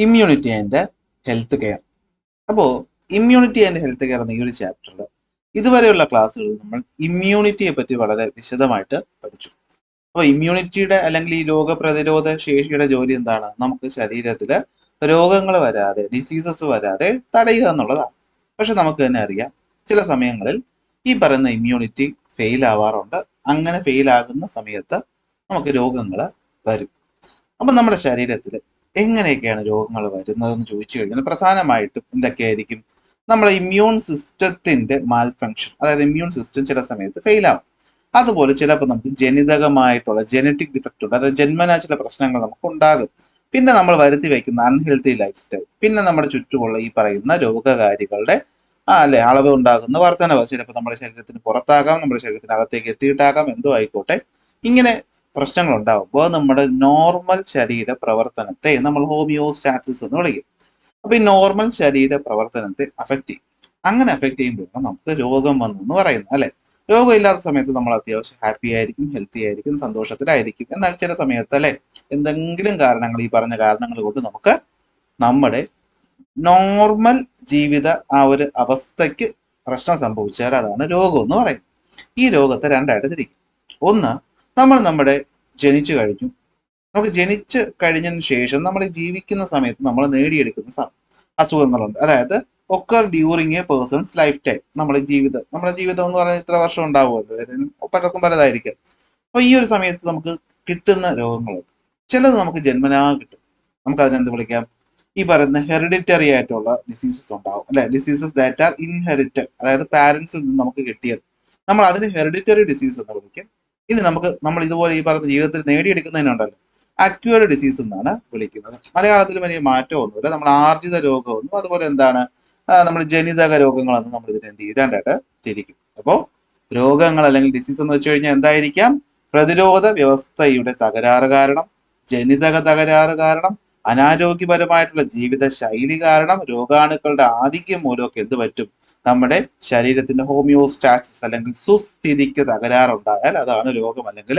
Immunity and health care. അപ്പോൾ immunity and health care എന്ന ഈ ഒരു ചാപ്റ്ററിൽ ഇതുവരെയുള്ള ക്ലാസ്സുകളിൽ നമ്മൾ ഇമ്മ്യൂണിറ്റിയെ പറ്റി വളരെ വിശദമായിട്ട് പഠിച്ചു. അപ്പോൾ ഇമ്മ്യൂണിറ്റിയുടെ അല്ലെങ്കിൽ ഈ രോഗപ്രതിരോധ ശേഷിയുടെ ജോലി എന്താണ്? നമുക്ക് ശരീരത്തിൽ രോഗങ്ങൾ വരാതെ, ഡിസീസസ് വരാതെ തടയുക എന്നുള്ളതാണ്. പക്ഷെ നമുക്ക് തന്നെ അറിയാം, ചില സമയങ്ങളിൽ ഈ പറയുന്ന ഇമ്മ്യൂണിറ്റി ഫെയിൽ ആവാറുണ്ട്. അങ്ങനെ ഫെയിൽ ആകുന്ന സമയത്ത് നമുക്ക് രോഗങ്ങൾ വരും. അപ്പം നമ്മുടെ ശരീരത്തിൽ എങ്ങനെയൊക്കെയാണ് രോഗങ്ങൾ വരുന്നതെന്ന് ചോദിച്ചു കഴിഞ്ഞാൽ പ്രധാനമായിട്ടും എന്തൊക്കെയായിരിക്കും? നമ്മുടെ ഇമ്മ്യൂൺ സിസ്റ്റത്തിന്റെ മാൽ ഫങ്ഷൻ, അതായത് ഇമ്മ്യൂൺ സിസ്റ്റം ചില സമയത്ത് ഫെയിൽ ആവും. അതുപോലെ ചിലപ്പോൾ നമുക്ക് ജനിതകമായിട്ടുള്ള ജനറ്റിക് ഡിഫക്റ്റ് ഉണ്ട്, അതായത് ജന്മനാ ചില പ്രശ്നങ്ങൾ നമുക്ക് ഉണ്ടാകും. പിന്നെ നമ്മൾ വരുത്തി വയ്ക്കുന്ന അൺഹെൽത്തി ലൈഫ് സ്റ്റൈൽ, പിന്നെ നമ്മുടെ ചുറ്റുമുള്ള ഈ പറയുന്ന രോഗകാരികളുടെ അളവ് ഉണ്ടാകുന്ന വർധനവ്, ചിലപ്പോൾ നമ്മുടെ ശരീരത്തിന് പുറത്താകാം, നമ്മുടെ ശരീരത്തിനകത്തേക്ക് എത്തിയിട്ടാകാം, എന്തോ ആയിക്കോട്ടെ. ഇങ്ങനെ പ്രശ്നങ്ങൾ ഉണ്ടാകുമ്പോൾ നമ്മുടെ നോർമൽ ശരീര പ്രവർത്തനത്തെ നമ്മൾ ഹോമിയോസ്റ്റാസിസ് എന്ന് വിളിക്കും. അപ്പൊ ഈ നോർമൽ ശരീര പ്രവർത്തനത്തെ അഫക്റ്റ് ചെയ്യും. അങ്ങനെ അഫക്റ്റ് ചെയ്യുമ്പോഴാണ് നമുക്ക് രോഗം വന്നു എന്ന് പറയുന്നത്, അല്ലെ? രോഗമില്ലാത്ത സമയത്ത് നമ്മൾ അത്യാവശ്യം ഹാപ്പി ആയിരിക്കും, ഹെൽത്തി ആയിരിക്കും, സന്തോഷത്തിലായിരിക്കും. എന്നാൽ ചില സമയത്ത് അല്ലെ, എന്തെങ്കിലും കാരണങ്ങൾ, ഈ പറഞ്ഞ കാരണങ്ങൾ കൊണ്ട് നമുക്ക് നമ്മുടെ നോർമൽ ജീവിത ആ ഒരു അവസ്ഥയ്ക്ക് പ്രശ്നം സംഭവിച്ചാൽ അതാണ് രോഗം എന്ന് പറയുന്നത്. ഈ രോഗത്തെ രണ്ടായിട്ട് തിരിക്കും. ഒന്ന്, നമ്മൾ നമ്മുടെ ജനിച്ചു കഴിഞ്ഞു, നമുക്ക് ജനിച്ച് കഴിഞ്ഞതിന് ശേഷം നമ്മൾ ജീവിക്കുന്ന സമയത്ത് നമ്മൾ നേടിയെടുക്കുന്ന അസുഖങ്ങളുണ്ട്. അതായത് occur during a person's life time. നമ്മുടെ ജീവിതം എന്ന് പറഞ്ഞാൽ ഇത്ര വർഷം ഉണ്ടാവുമല്ലോ, പലർക്കും പലതായിരിക്കും. അപ്പൊ ഈ ഒരു സമയത്ത് നമുക്ക് കിട്ടുന്ന രോഗങ്ങളുണ്ട്. ചിലത് നമുക്ക് ജന്മനാ കിട്ടും. നമുക്ക് അതിനെന്ത് വിളിക്കാം? ഈ പറയുന്ന ഹെറിഡിറ്ററി ആയിട്ടുള്ള ഡിസീസസ് ഉണ്ടാവും, അല്ലെ? ഡിസീസസ് ദാറ്റ് ആർ ഇൻഹെറിറ്റഡ്, അതായത് പാരന്റ്സിൽ നിന്ന് നമുക്ക് കിട്ടിയത്, നമ്മൾ അതിന് ഹെറിഡിറ്ററി ഡിസീസ് എന്ന് വിളിക്കും. ഇനി നമ്മൾ ഇതുപോലെ ഈ പറയുന്ന ജീവിതത്തിൽ നേടിയെടുക്കുന്നതിനുണ്ടല്ലോ, അക്വേർഡ് ഡിസീസ് എന്നാണ് വിളിക്കുന്നത്. മലയാളത്തിൽ വലിയ മാറ്റമൊന്നുമില്ല. നമ്മൾ ആർജിത രോഗമൊന്നും, അതുപോലെ എന്താണ് നമ്മൾ ജനിതക രോഗങ്ങളെന്നും നമ്മൾ ഇതിനെ എന്ത് ചെയ്യും? രണ്ടായിട്ട് തിരിക്കും. അപ്പോൾ രോഗങ്ങൾ അല്ലെങ്കിൽ ഡിസീസ് എന്ന് വെച്ച് കഴിഞ്ഞാൽ എന്തായിരിക്കാം? പ്രതിരോധ വ്യവസ്ഥയുടെ തകരാറ് കാരണം, ജനിതക തകരാറ് കാരണം, അനാരോഗ്യപരമായിട്ടുള്ള ജീവിത ശൈലി കാരണം, രോഗാണുക്കളുടെ ആധിക്യം മൂലമൊക്കെ എന്ത് പറ്റും? നമ്മുടെ ശരീരത്തിന്റെ ഹോമിയോസ്റ്റാസിസ് അല്ലെങ്കിൽ സുസ്ഥിതിക്ക് തകരാറുണ്ടായാൽ അതാണ് രോഗം അല്ലെങ്കിൽ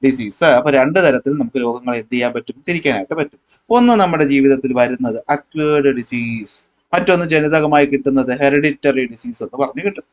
ഡിസീസ്. അപ്പൊ രണ്ട് തരത്തിൽ നമുക്ക് രോഗങ്ങൾ എന്ത് ചെയ്യാൻ പറ്റും? തിരിക്കാനായിട്ട് പറ്റും. ഒന്ന് നമ്മുടെ ജീവിതത്തിൽ വരുന്നത് അക്വേർഡ് ഡിസീസ്, മറ്റൊന്ന് ജനിതകമായി കിട്ടുന്നത് ഹെറിഡിറ്ററി ഡിസീസ് എന്ന് പറഞ്ഞു കിട്ടും.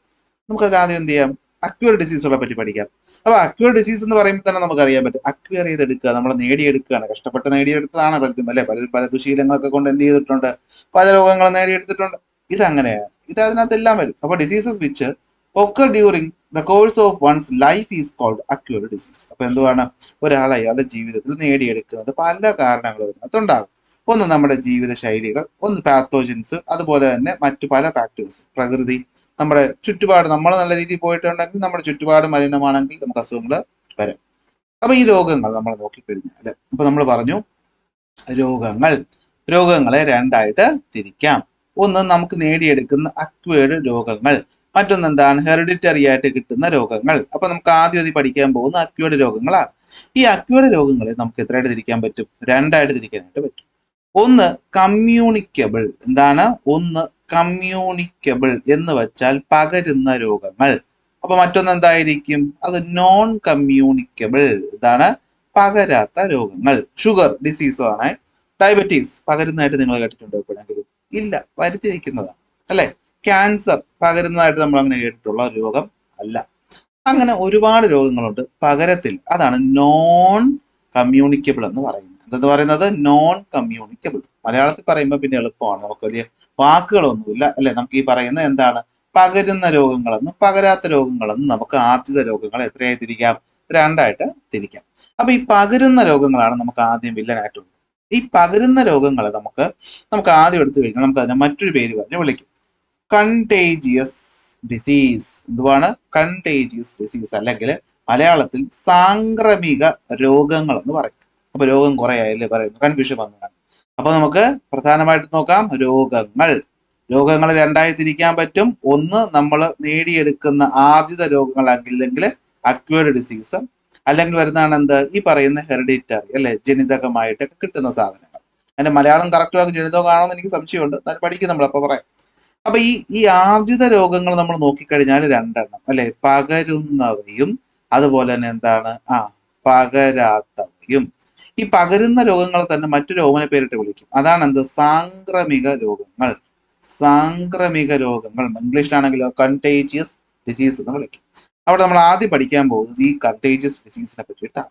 നമുക്കത് ആദ്യം എന്ത് ചെയ്യാം? അക്വേർഡ് ഡിസീസുകളെ പറ്റി പഠിക്കാം. അപ്പൊ അക്വേർഡ് ഡിസീസ് എന്ന് പറയുമ്പോൾ തന്നെ നമുക്ക് അറിയാൻ പറ്റും, അക്വയർ ചെയ്തെടുക്കുക, നമ്മൾ നേടിയെടുക്കുകയാണ്, കഷ്ടപ്പെട്ട് നേടിയെടുത്തതാണ് പലരും, അല്ലെ? പല ദുശീലങ്ങളൊക്കെ കൊണ്ട് എന്ത് ചെയ്തിട്ടുണ്ട്? പല രോഗങ്ങളും നേടിയെടുത്തിട്ടുണ്ട്. ഇതങ്ങനെയാണ്, ഇത് അതിനകത്തെല്ലാം വരും. അപ്പൊ diseases which occur during the course of one's life is called acquired disease. അപ്പൊ എന്തുവാണ്? ഒരാൾ അയാളുടെ ജീവിതത്തിൽ നേടിയെടുക്കുന്നത് പല കാരണങ്ങളും അതിനകത്തുണ്ടാകും. ഒന്ന് നമ്മുടെ ജീവിത ശൈലികൾ, ഒന്ന് പാത്തോജൻസ്, അതുപോലെ തന്നെ മറ്റു പല ഫാക്ടേഴ്സ്, പ്രകൃതി, നമ്മുടെ ചുറ്റുപാട്. നമ്മൾ നല്ല രീതിയിൽ പോയിട്ടുണ്ടെങ്കിൽ, നമ്മുടെ ചുറ്റുപാട് മലിനമാണെങ്കിൽ നമുക്ക് അസുഖങ്ങൾ വരാം. അപ്പൊ ഈ രോഗങ്ങൾ നമ്മൾ നോക്കിക്കഴിഞ്ഞാൽ, ഇപ്പൊ നമ്മൾ പറഞ്ഞു രോഗങ്ങളെ രണ്ടായിട്ട് തിരിക്കാം. ഒന്ന് നമുക്ക് നേടിയെടുക്കുന്ന അക്വേർഡ് രോഗങ്ങൾ, മറ്റൊന്ന് എന്താണ്? ഹെറിഡിറ്ററി ആയിട്ട് കിട്ടുന്ന രോഗങ്ങൾ. അപ്പൊ നമുക്ക് ആദ്യം അത് പഠിക്കാൻ പോകുന്ന അക്വേർഡ് രോഗങ്ങളാണ്. ഈ അക്വേർഡ് രോഗങ്ങളെ നമുക്ക് എത്രയായിട്ട് തിരിക്കാൻ പറ്റും? രണ്ടായിട്ട് തിരിക്കാനായിട്ട് പറ്റും. ഒന്ന് കമ്മ്യൂണിക്കബിൾ. എന്താണ്? ഒന്ന് കമ്മ്യൂണിക്കബിൾ എന്ന് വെച്ചാൽ പകരുന്ന രോഗങ്ങൾ. അപ്പൊ മറ്റൊന്ന് എന്തായിരിക്കും? അത് നോൺ കമ്മ്യൂണിക്കബിൾ. ഇതാണ് പകരാത്ത രോഗങ്ങൾ. ഷുഗർ ഡിസീസ് ആണ്. ഡയബറ്റീസ് പകരുന്നതായിട്ട് നിങ്ങൾ കേട്ടിട്ടുണ്ടോ എപ്പോഴെങ്കിലും? ഇല്ല, വരുത്തി വയ്ക്കുന്നതാണ്, അല്ലെ? ക്യാൻസർ പകരുന്നതായിട്ട് നമ്മൾ അങ്ങനെ കേട്ടിട്ടുള്ള ഒരു രോഗം അല്ല. അങ്ങനെ ഒരുപാട് രോഗങ്ങളുണ്ട് പകരത്തിൽ. അതാണ് നോൺ കമ്മ്യൂണിക്കബിൾ എന്ന് പറയുന്നത്. എന്തെന്ന് പറയുന്നത്? Non communicable. മലയാളത്തിൽ പറയുമ്പോൾ പിന്നെ എളുപ്പമാണ്, നമുക്ക് വലിയ വാക്കുകളൊന്നുമില്ല, അല്ലെ? നമുക്ക് ഈ പറയുന്ന എന്താണ്? പകരുന്ന രോഗങ്ങളെന്നും പകരാത്ത രോഗങ്ങളെന്നും നമുക്ക് ആർജിത രോഗങ്ങളെ എത്രയായി തിരിക്കാം? രണ്ടായിട്ട് തിരിക്കാം. അപ്പൊ ഈ പകരുന്ന രോഗങ്ങളാണ് നമുക്ക് ആദ്യം വില്ലനായിട്ടുള്ളത്. ഈ പകരുന്ന രോഗങ്ങളെ നമുക്ക് ആദ്യം എടുത്തു കഴിഞ്ഞാൽ നമുക്ക് അതിനെ മറ്റൊരു പേര് പറഞ്ഞ് വിളിക്കും, കണ്ടേജിയസ് ഡിസീസ്. എന്തുവാണ്? കണ്ടേജിയസ് ഡിസീസ്, അല്ലെങ്കിൽ മലയാളത്തിൽ സാംക്രമിക രോഗങ്ങൾ എന്ന് പറയും. അപ്പൊ രോഗം കുറെ ആയല്ലേ പറയുന്നു, കൺഫ്യൂഷൻ വന്നതാണ്. അപ്പൊ നമുക്ക് പ്രധാനമായിട്ട് നോക്കാം രോഗങ്ങളെ രണ്ടായി തിരിക്കാൻ പറ്റും. ഒന്ന് നമ്മൾ നേടിയെടുക്കുന്ന ആർജിത രോഗങ്ങൾ, അല്ലെങ്കിൽ അക്വേർഡ് ഡിസീസ്, അല്ലെങ്കിൽ വരുന്നതാണ് എന്ത്? ഈ പറയുന്ന ഹെറിഡിറ്ററി, അല്ലെ? ജനിതകമായിട്ടൊക്കെ കിട്ടുന്ന സാധനങ്ങൾ. അതിന്റെ മലയാളം കറക്റ്റ് വാക്ക് ജനിതകമാണോ എന്ന് എനിക്ക് സംശയമുണ്ട്, പഠിക്കും നമ്മൾ, അപ്പൊ പറയാം. അപ്പൊ ഈ ആർജിത രോഗങ്ങൾ നമ്മൾ നോക്കിക്കഴിഞ്ഞാൽ രണ്ടെണ്ണം, അല്ലെ? പകരുന്നവയും അതുപോലെ തന്നെ എന്താണ്? പകരാത്തവയും. ഈ പകരുന്ന രോഗങ്ങളെ തന്നെ മറ്റു രോഗനെ പേരിട്ട് വിളിക്കും. അതാണ് എന്ത്? സാംക്രമിക രോഗങ്ങൾ. സാംക്രമിക രോഗങ്ങൾ ഇംഗ്ലീഷിലാണെങ്കിലോ കണ്ടേജിയസ് ഡിസീസ് എന്ന് വിളിക്കും. അവിടെ നമ്മൾ ആദ്യം പഠിക്കാൻ പോകുന്നത് ഈ കണ്ടേജിയസ് ഡിസീസിനെ പറ്റിയിട്ടാണ്.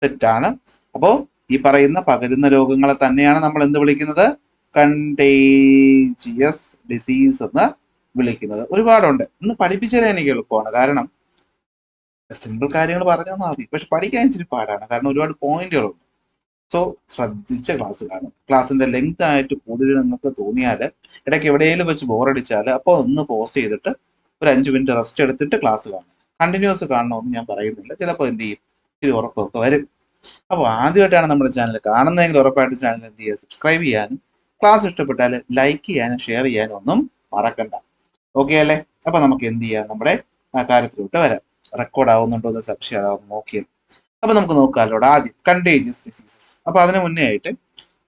തെറ്റാണ്. അപ്പോ ഈ പറയുന്ന പകരുന്ന രോഗങ്ങളെ തന്നെയാണ് നമ്മൾ എന്ത് വിളിക്കുന്നത്? കണ്ടേജിയസ് ഡിസീസ് എന്ന് വിളിക്കുന്നത്. ഒരുപാടുണ്ട്. ഇന്ന് പഠിപ്പിച്ചു തരാൻ എനിക്ക് എളുപ്പമാണ്. കാരണം സിമ്പിൾ കാര്യങ്ങൾ പറഞ്ഞാൽ മതി, പക്ഷെ പഠിക്കാൻ ഇച്ചിരി പാടാണ്. കാരണം ഒരുപാട് പോയിന്റുകളുണ്ട്. സോ ശ്രദ്ധിച്ച ക്ലാസ് കാണും. ക്ലാസ്സിന്റെ ലെങ്ത് ആയിട്ട് കൂടുതൽ നിങ്ങൾക്ക് തോന്നിയാൽ, ഇടയ്ക്ക് എവിടെയെങ്കിലും വെച്ച് ബോറടിച്ചാൽ അപ്പോൾ ഒന്ന് പോസ് ചെയ്തിട്ട് ഒരു 5 മിനിറ്റ് റെസ്റ്റ് എടുത്തിട്ട് ക്ലാസ് കാണും. കണ്ടിന്യൂസ് കാണണമെന്ന് ഞാൻ പറയുന്നില്ല. ചിലപ്പോൾ എന്ത് ചെയ്യും, ഇച്ചിരി ഉറക്കമൊക്കെ വരും. അപ്പോൾ ആദ്യമായിട്ടാണ് നമ്മുടെ ചാനൽ കാണുന്നതെങ്കിൽ ഉറപ്പായിട്ട് ചാനൽ എന്ത് ചെയ്യുക, സബ്സ്ക്രൈബ് ചെയ്യാനും ക്ലാസ് ഇഷ്ടപ്പെട്ടാൽ ലൈക്ക് ചെയ്യാനും ഷെയർ ചെയ്യാനും ഒന്നും മറക്കണ്ട. ഓക്കെ അല്ലേ? അപ്പൊ നമുക്ക് എന്ത് ചെയ്യാം, നമ്മുടെ കാര്യത്തിലോട്ട് വരാം. റെക്കോർഡ് ആവുന്നുണ്ടോ എന്ന് സംശയം നോക്കിയത്. അപ്പൊ നമുക്ക് നോക്കാമല്ലോ. ആദ്യം കണ്ടേജിയസ് ഡിസീസസ്. അപ്പൊ അതിന് മുന്നേ ആയിട്ട്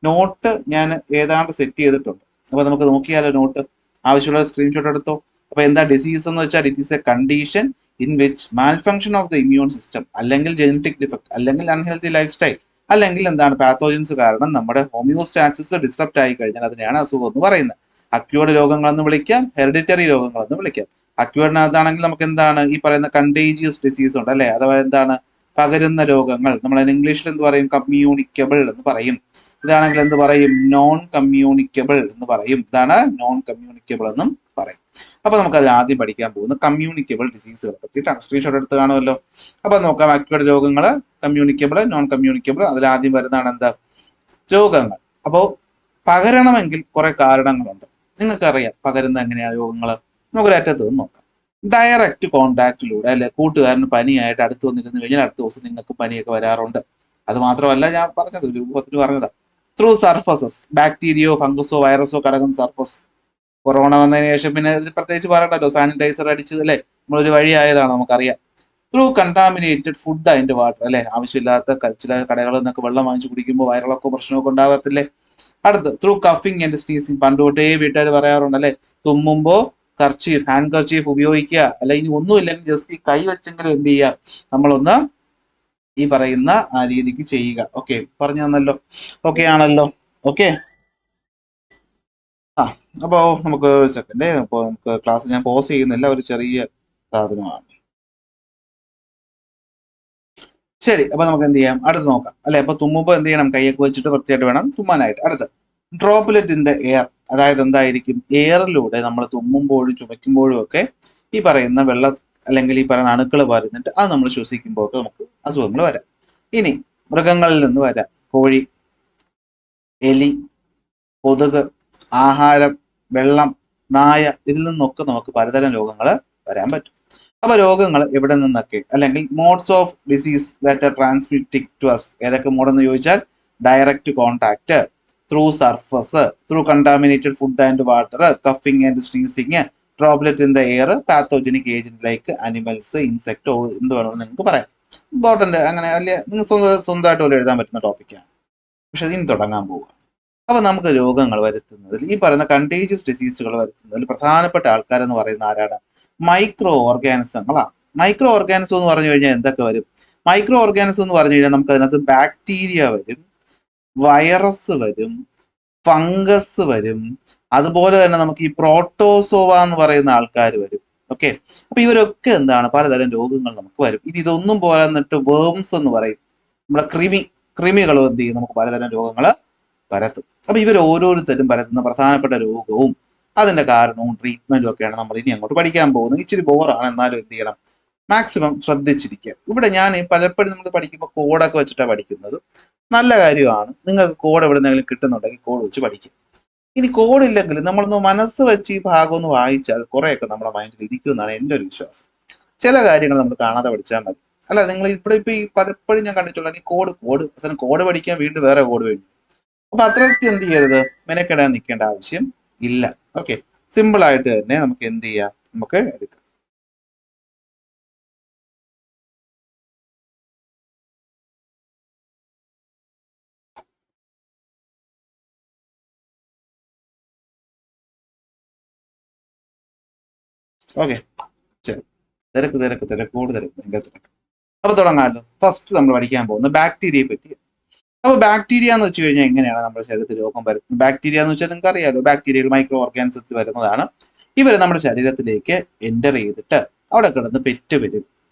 നോട്ട് ഞാൻ ഏതാണ്ട് സെറ്റ് ചെയ്തിട്ടുണ്ട്. അപ്പൊ നമുക്ക് നോക്കിയാലോ നോട്ട്. ആവശ്യമുള്ള സ്ക്രീൻഷോട്ട് എടുത്തോ. അപ്പൊ എന്താ ഡിസീസ് എന്ന് വെച്ചാൽ it is a condition in which malfunction of the immune system, അല്ലെങ്കിൽ ജനറ്റിക് ഡിഫക്ട്, അല്ലെങ്കിൽ അൺഹെൽത്തി ലൈഫ് സ്റ്റൈൽ, അല്ലെങ്കിൽ എന്താണ് പാത്തോജൻസ് കാരണം നമ്മുടെ ഹോമിയോസ്റ്റാസിസ് ഡിസ്ട്രപ്റ്റ് ആയി കഴിഞ്ഞാൽ അതിനെയാണ് അസുഖം എന്ന് പറയുന്നത്. അക്യൂർഡ് രോഗങ്ങളെന്ന് വിളിക്കാം, ഹെറിഡിറ്ററി രോഗങ്ങളെന്ന് വിളിക്കാം. അക്യൂർഡിനകത്താണെങ്കിൽ നമുക്ക് എന്താണ് ഈ പറയുന്ന കണ്ടേജിയസ് ഡിസീസ് ഉണ്ട് അല്ലെ, അഥവാ എന്താണ് പകരുന്ന രോഗങ്ങൾ. നമ്മൾ ഇംഗ്ലീഷിൽ എന്ത് പറയും? കമ്മ്യൂണിക്കബിൾ എന്ന് പറയും. ഇതാണെങ്കിൽ എന്ത് പറയും? നോൺ കമ്മ്യൂണിക്കബിൾ എന്ന് പറയും. ഇതാണ് നോൺ കമ്മ്യൂണിക്കബിൾ എന്നും പറയും. അപ്പൊ നമുക്ക് അത് ആദ്യം പഠിക്കാൻ പോകുന്നത് കമ്മ്യൂണിക്കബിൾ ഡിസീസുകളെ പറ്റിയിട്ടാണ്. സ്ക്രീൻഷോട്ട് എടുത്ത് കാണുമല്ലോ. അപ്പൊ നോക്കാം. അക്യൂർഡ് രോഗങ്ങൾ, കമ്മ്യൂണിക്കബിൾ, നോൺ കമ്മ്യൂണിക്കബിൾ. അതിൽ ആദ്യം വരുന്നതാണ് എന്താ? രോഗങ്ങൾ. അപ്പോ പകരണമെങ്കിൽ കുറെ കാരണങ്ങളുണ്ട്. നിങ്ങൾക്കറിയാം പകരുന്ന എങ്ങനെയാണ് രോഗങ്ങൾ. നമുക്കൊരു അറ്റത്ത് നിന്ന് നോക്കാം. ഡയറക്റ്റ് കോണ്ടാക്റ്റിലൂടെ അല്ലെ, കൂട്ടുകാരന് പനിയായിട്ട് അടുത്ത് വന്നിരുന്നു കഴിഞ്ഞാൽ അടുത്ത ദിവസം നിങ്ങൾക്ക് പനിയൊക്കെ വരാറുണ്ട്. അത് മാത്രമല്ല, ഞാൻ പറഞ്ഞത് രൂപത്തിൽ പറഞ്ഞതാ, ത്രൂ സർഫസസ്, ബാക്ടീരിയോ ഫംഗസോ വൈറസോ കടക്കുന്ന സർഫസ്. കൊറോണ വന്നതിന് ശേഷം പിന്നെ പ്രത്യേകിച്ച് പറയണ്ടല്ലോ, സാനിറ്റൈസർ അടിച്ചത് അല്ലേ, നമ്മളൊരു വഴിയായതാണ്, നമുക്കറിയാം. Through contaminated food and water അല്ലെ, ആവശ്യമില്ലാത്ത ചില കടകളിൽ നിന്നൊക്കെ വെള്ളം വാങ്ങിച്ചു കുടിക്കുമ്പോൾ വയറിളക്കോ പ്രശ്നമൊക്കെ ഉണ്ടാകത്തില്ലേ. അടുത്ത് ത്രൂ കഫിങ് ആൻഡ് സ്നീസിങ്. പണ്ട് തൊട്ടേ വീട്ടുകാർ പറയാറുണ്ട് അല്ലെ, തുമ്മുമ്പോ കർച്ചീഫ്, ഹാൻഡ് കർച്ചീഫ് ഉപയോഗിക്കുക. അല്ല ഇനി ഒന്നുമില്ലെങ്കിൽ ജസ്റ്റ് ഈ കൈ വെച്ചെങ്കിലും എന്ത് ചെയ്യുക, നമ്മളൊന്ന് ഈ പറയുന്ന ആ രീതിക്ക് ചെയ്യുക. ഓക്കെ, പറഞ്ഞു തന്നല്ലോ. ഓക്കെ ആണല്ലോ. ഓക്കെ. ആ അപ്പോ നമുക്ക് ഒരു സെക്കൻഡ്. അപ്പോൾ നമുക്ക് ക്ലാസ് ഞാൻ പോസ് ചെയ്യുന്നില്ല, ഒരു ചെറിയ സാധനമാണ്. ശരി, അപ്പൊ നമുക്ക് എന്ത് ചെയ്യാം, അടുത്ത് നോക്കാം അല്ലെ. അപ്പൊ തുമ്മുമ്പോൾ എന്ത് ചെയ്യണം? കൈയൊക്കെ വെച്ചിട്ട് വൃത്തിയായിട്ട് വേണം തുമ്മാനായിട്ട്. അടുത്ത് ഡ്രോപ്ലെറ്റ് ഇൻ ദ എയർ. അതായത് എന്തായിരിക്കും? എയറിലൂടെ നമ്മൾ തുമ്മുമ്പോഴും ചുമയ്ക്കുമ്പോഴും ഒക്കെ ഈ പറയുന്ന വെള്ള അല്ലെങ്കിൽ ഈ പറയുന്ന അണുക്കൾ വരുന്നിട്ട് അത് നമ്മൾ ശ്വസിക്കുമ്പോൾ ഒക്കെ നമുക്ക് അസുഖങ്ങൾ വരാം. ഇനി മൃഗങ്ങളിൽ നിന്ന് വരാം. കോഴി, എലി, കൊതുക്, ആഹാരം, വെള്ളം, നായ, ഇതിൽ നിന്നൊക്കെ നമുക്ക് പലതരം രോഗങ്ങൾ വരാൻ പറ്റും. അപ്പൊ രോഗങ്ങൾ എവിടെ നിന്നൊക്കെ, അല്ലെങ്കിൽ modes of disease that are transmitting to us. ഏതൊക്കെ മോഡെന്ന് ചോദിച്ചാൽ direct contact, through surface, through contaminated food and water, കഫിങ് and sneezing, droplet in the air, pathogenic agent like animals, insect, എന്ത് വേണമെന്ന് നിങ്ങൾക്ക് പറയാം. ഇമ്പോർട്ടന്റ് അങ്ങനെ അല്ലെ, നിങ്ങൾ സ്വന്തമായിട്ട് പോലെ എഴുതാൻ പറ്റുന്ന ടോപ്പിക്കാണ്. പക്ഷെ ഇതിന് തുടങ്ങാൻ പോവുക. അപ്പൊ നമുക്ക് രോഗങ്ങൾ വരുത്തുന്നതിൽ, ഈ പറയുന്ന കണ്ടേജിയസ് ഡിസീസുകൾ വരുത്തുന്നതിൽ പ്രധാനപ്പെട്ട ആൾക്കാരെന്ന് പറയുന്ന ആരാണ്? മൈക്രോ ഓർഗാനിസങ്ങളാണ്. മൈക്രോ ഓർഗാനിസം എന്ന് പറഞ്ഞു കഴിഞ്ഞാൽ എന്തൊക്കെ വരും? മൈക്രോ ഓർഗാനിസം എന്ന് പറഞ്ഞു കഴിഞ്ഞാൽ നമുക്ക് അതിനകത്ത് ബാക്ടീരിയ വരും, വൈറസ് വരും, ഫംഗസ് വരും, അതുപോലെ തന്നെ നമുക്ക് ഈ പ്രോട്ടോസോവ എന്ന് പറയുന്ന ആൾക്കാർ വരും. ഓക്കെ, അപ്പൊ ഇവരൊക്കെ എന്താണ്, പലതരം രോഗങ്ങൾ നമുക്ക് വരും. ഇനി ഇതൊന്നും പോലെ എന്നിട്ട് വേംസ് എന്ന് പറയും, നമ്മുടെ കൃമികളും എന്ത് ചെയ്യും, നമുക്ക് പലതരം രോഗങ്ങൾ പരത്തും. അപ്പൊ ഇവർ ഓരോരുത്തരും പരത്തുന്ന പ്രധാനപ്പെട്ട രോഗവും അതിന്റെ കാരണവും ട്രീറ്റ്മെന്റും ഒക്കെയാണ് നമ്മൾ ഇനി അങ്ങോട്ട് പഠിക്കാൻ പോകുന്നത്. ഇച്ചിരി ബോറാണ്, എന്നാലും എന്ത് ചെയ്യണം, മാക്സിമം ശ്രദ്ധിച്ചിരിക്കുക. ഇവിടെ ഞാൻ പലപ്പോഴും നമ്മൾ പഠിക്കുമ്പോൾ കോഡൊക്കെ വെച്ചിട്ടാണ് പഠിക്കുന്നത്. നല്ല കാര്യമാണ്. നിങ്ങൾക്ക് കോഡ് എവിടെന്നെങ്കിലും കിട്ടുന്നുണ്ടെങ്കിൽ കോഡ് വെച്ച് പഠിക്കും. ഇനി കോഡ് ഇല്ലെങ്കിൽ നമ്മളൊന്ന് മനസ്സ് വെച്ച് ഈ ഭാഗം ഒന്ന് വായിച്ചാൽ കുറെയൊക്കെ നമ്മുടെ മൈൻഡിൽ ഇരിക്കുമെന്നാണ് എൻ്റെ ഒരു വിശ്വാസം. ചില കാര്യങ്ങൾ നമ്മൾ കാണാതെ പഠിച്ചാൽ മതി. അല്ല, നിങ്ങൾ ഇവിടെ ഇപ്പൊ ഈ പലപ്പോഴും ഞാൻ കണ്ടിട്ടുള്ള ഈ കോഡ് പഠിക്കാൻ വീണ്ടും വേറെ കോഡ് വേണ്ടി. അപ്പൊ അത്രയ്ക്ക് എന്ത് ചെയ്യരുത്, മെനക്കെടാൻ നിൽക്കേണ്ട ആവശ്യം ഇല്ല. ഓക്കെ, സിമ്പിൾ ആയിട്ട് തന്നെ നമുക്ക് എന്ത് ചെയ്യാം, നമുക്ക് എടുക്കാം. ഓക്കെ, ശരി. തിരക്ക് ഭയങ്കര തിരക്ക്. അപ്പൊ തുടങ്ങാമല്ലോ. ഫസ്റ്റ് നമ്മൾ പഠിക്കാൻ പോകുന്നത് ബാക്ടീരിയയെ പറ്റി. അപ്പോൾ ബാക്ടീരിയ എന്ന് വെച്ച് കഴിഞ്ഞാൽ എങ്ങനെയാണ് നമ്മുടെ ശരീരത്തിൽ രോഗം വരുന്നത്? ബാക്ടീരിയ എന്ന് വെച്ചാൽ നിങ്ങൾക്ക് അറിയാലോ, ബാക്ടീരിയകൾ മൈക്രോ ഓർഗാനിസത്തിൽ വരുന്നതാണ്. ഇവർ നമ്മുടെ ശരീരത്തിലേക്ക് എൻ്റർ ചെയ്തിട്ട് അവിടെ കിടന്ന് പെറ്റ് വരും.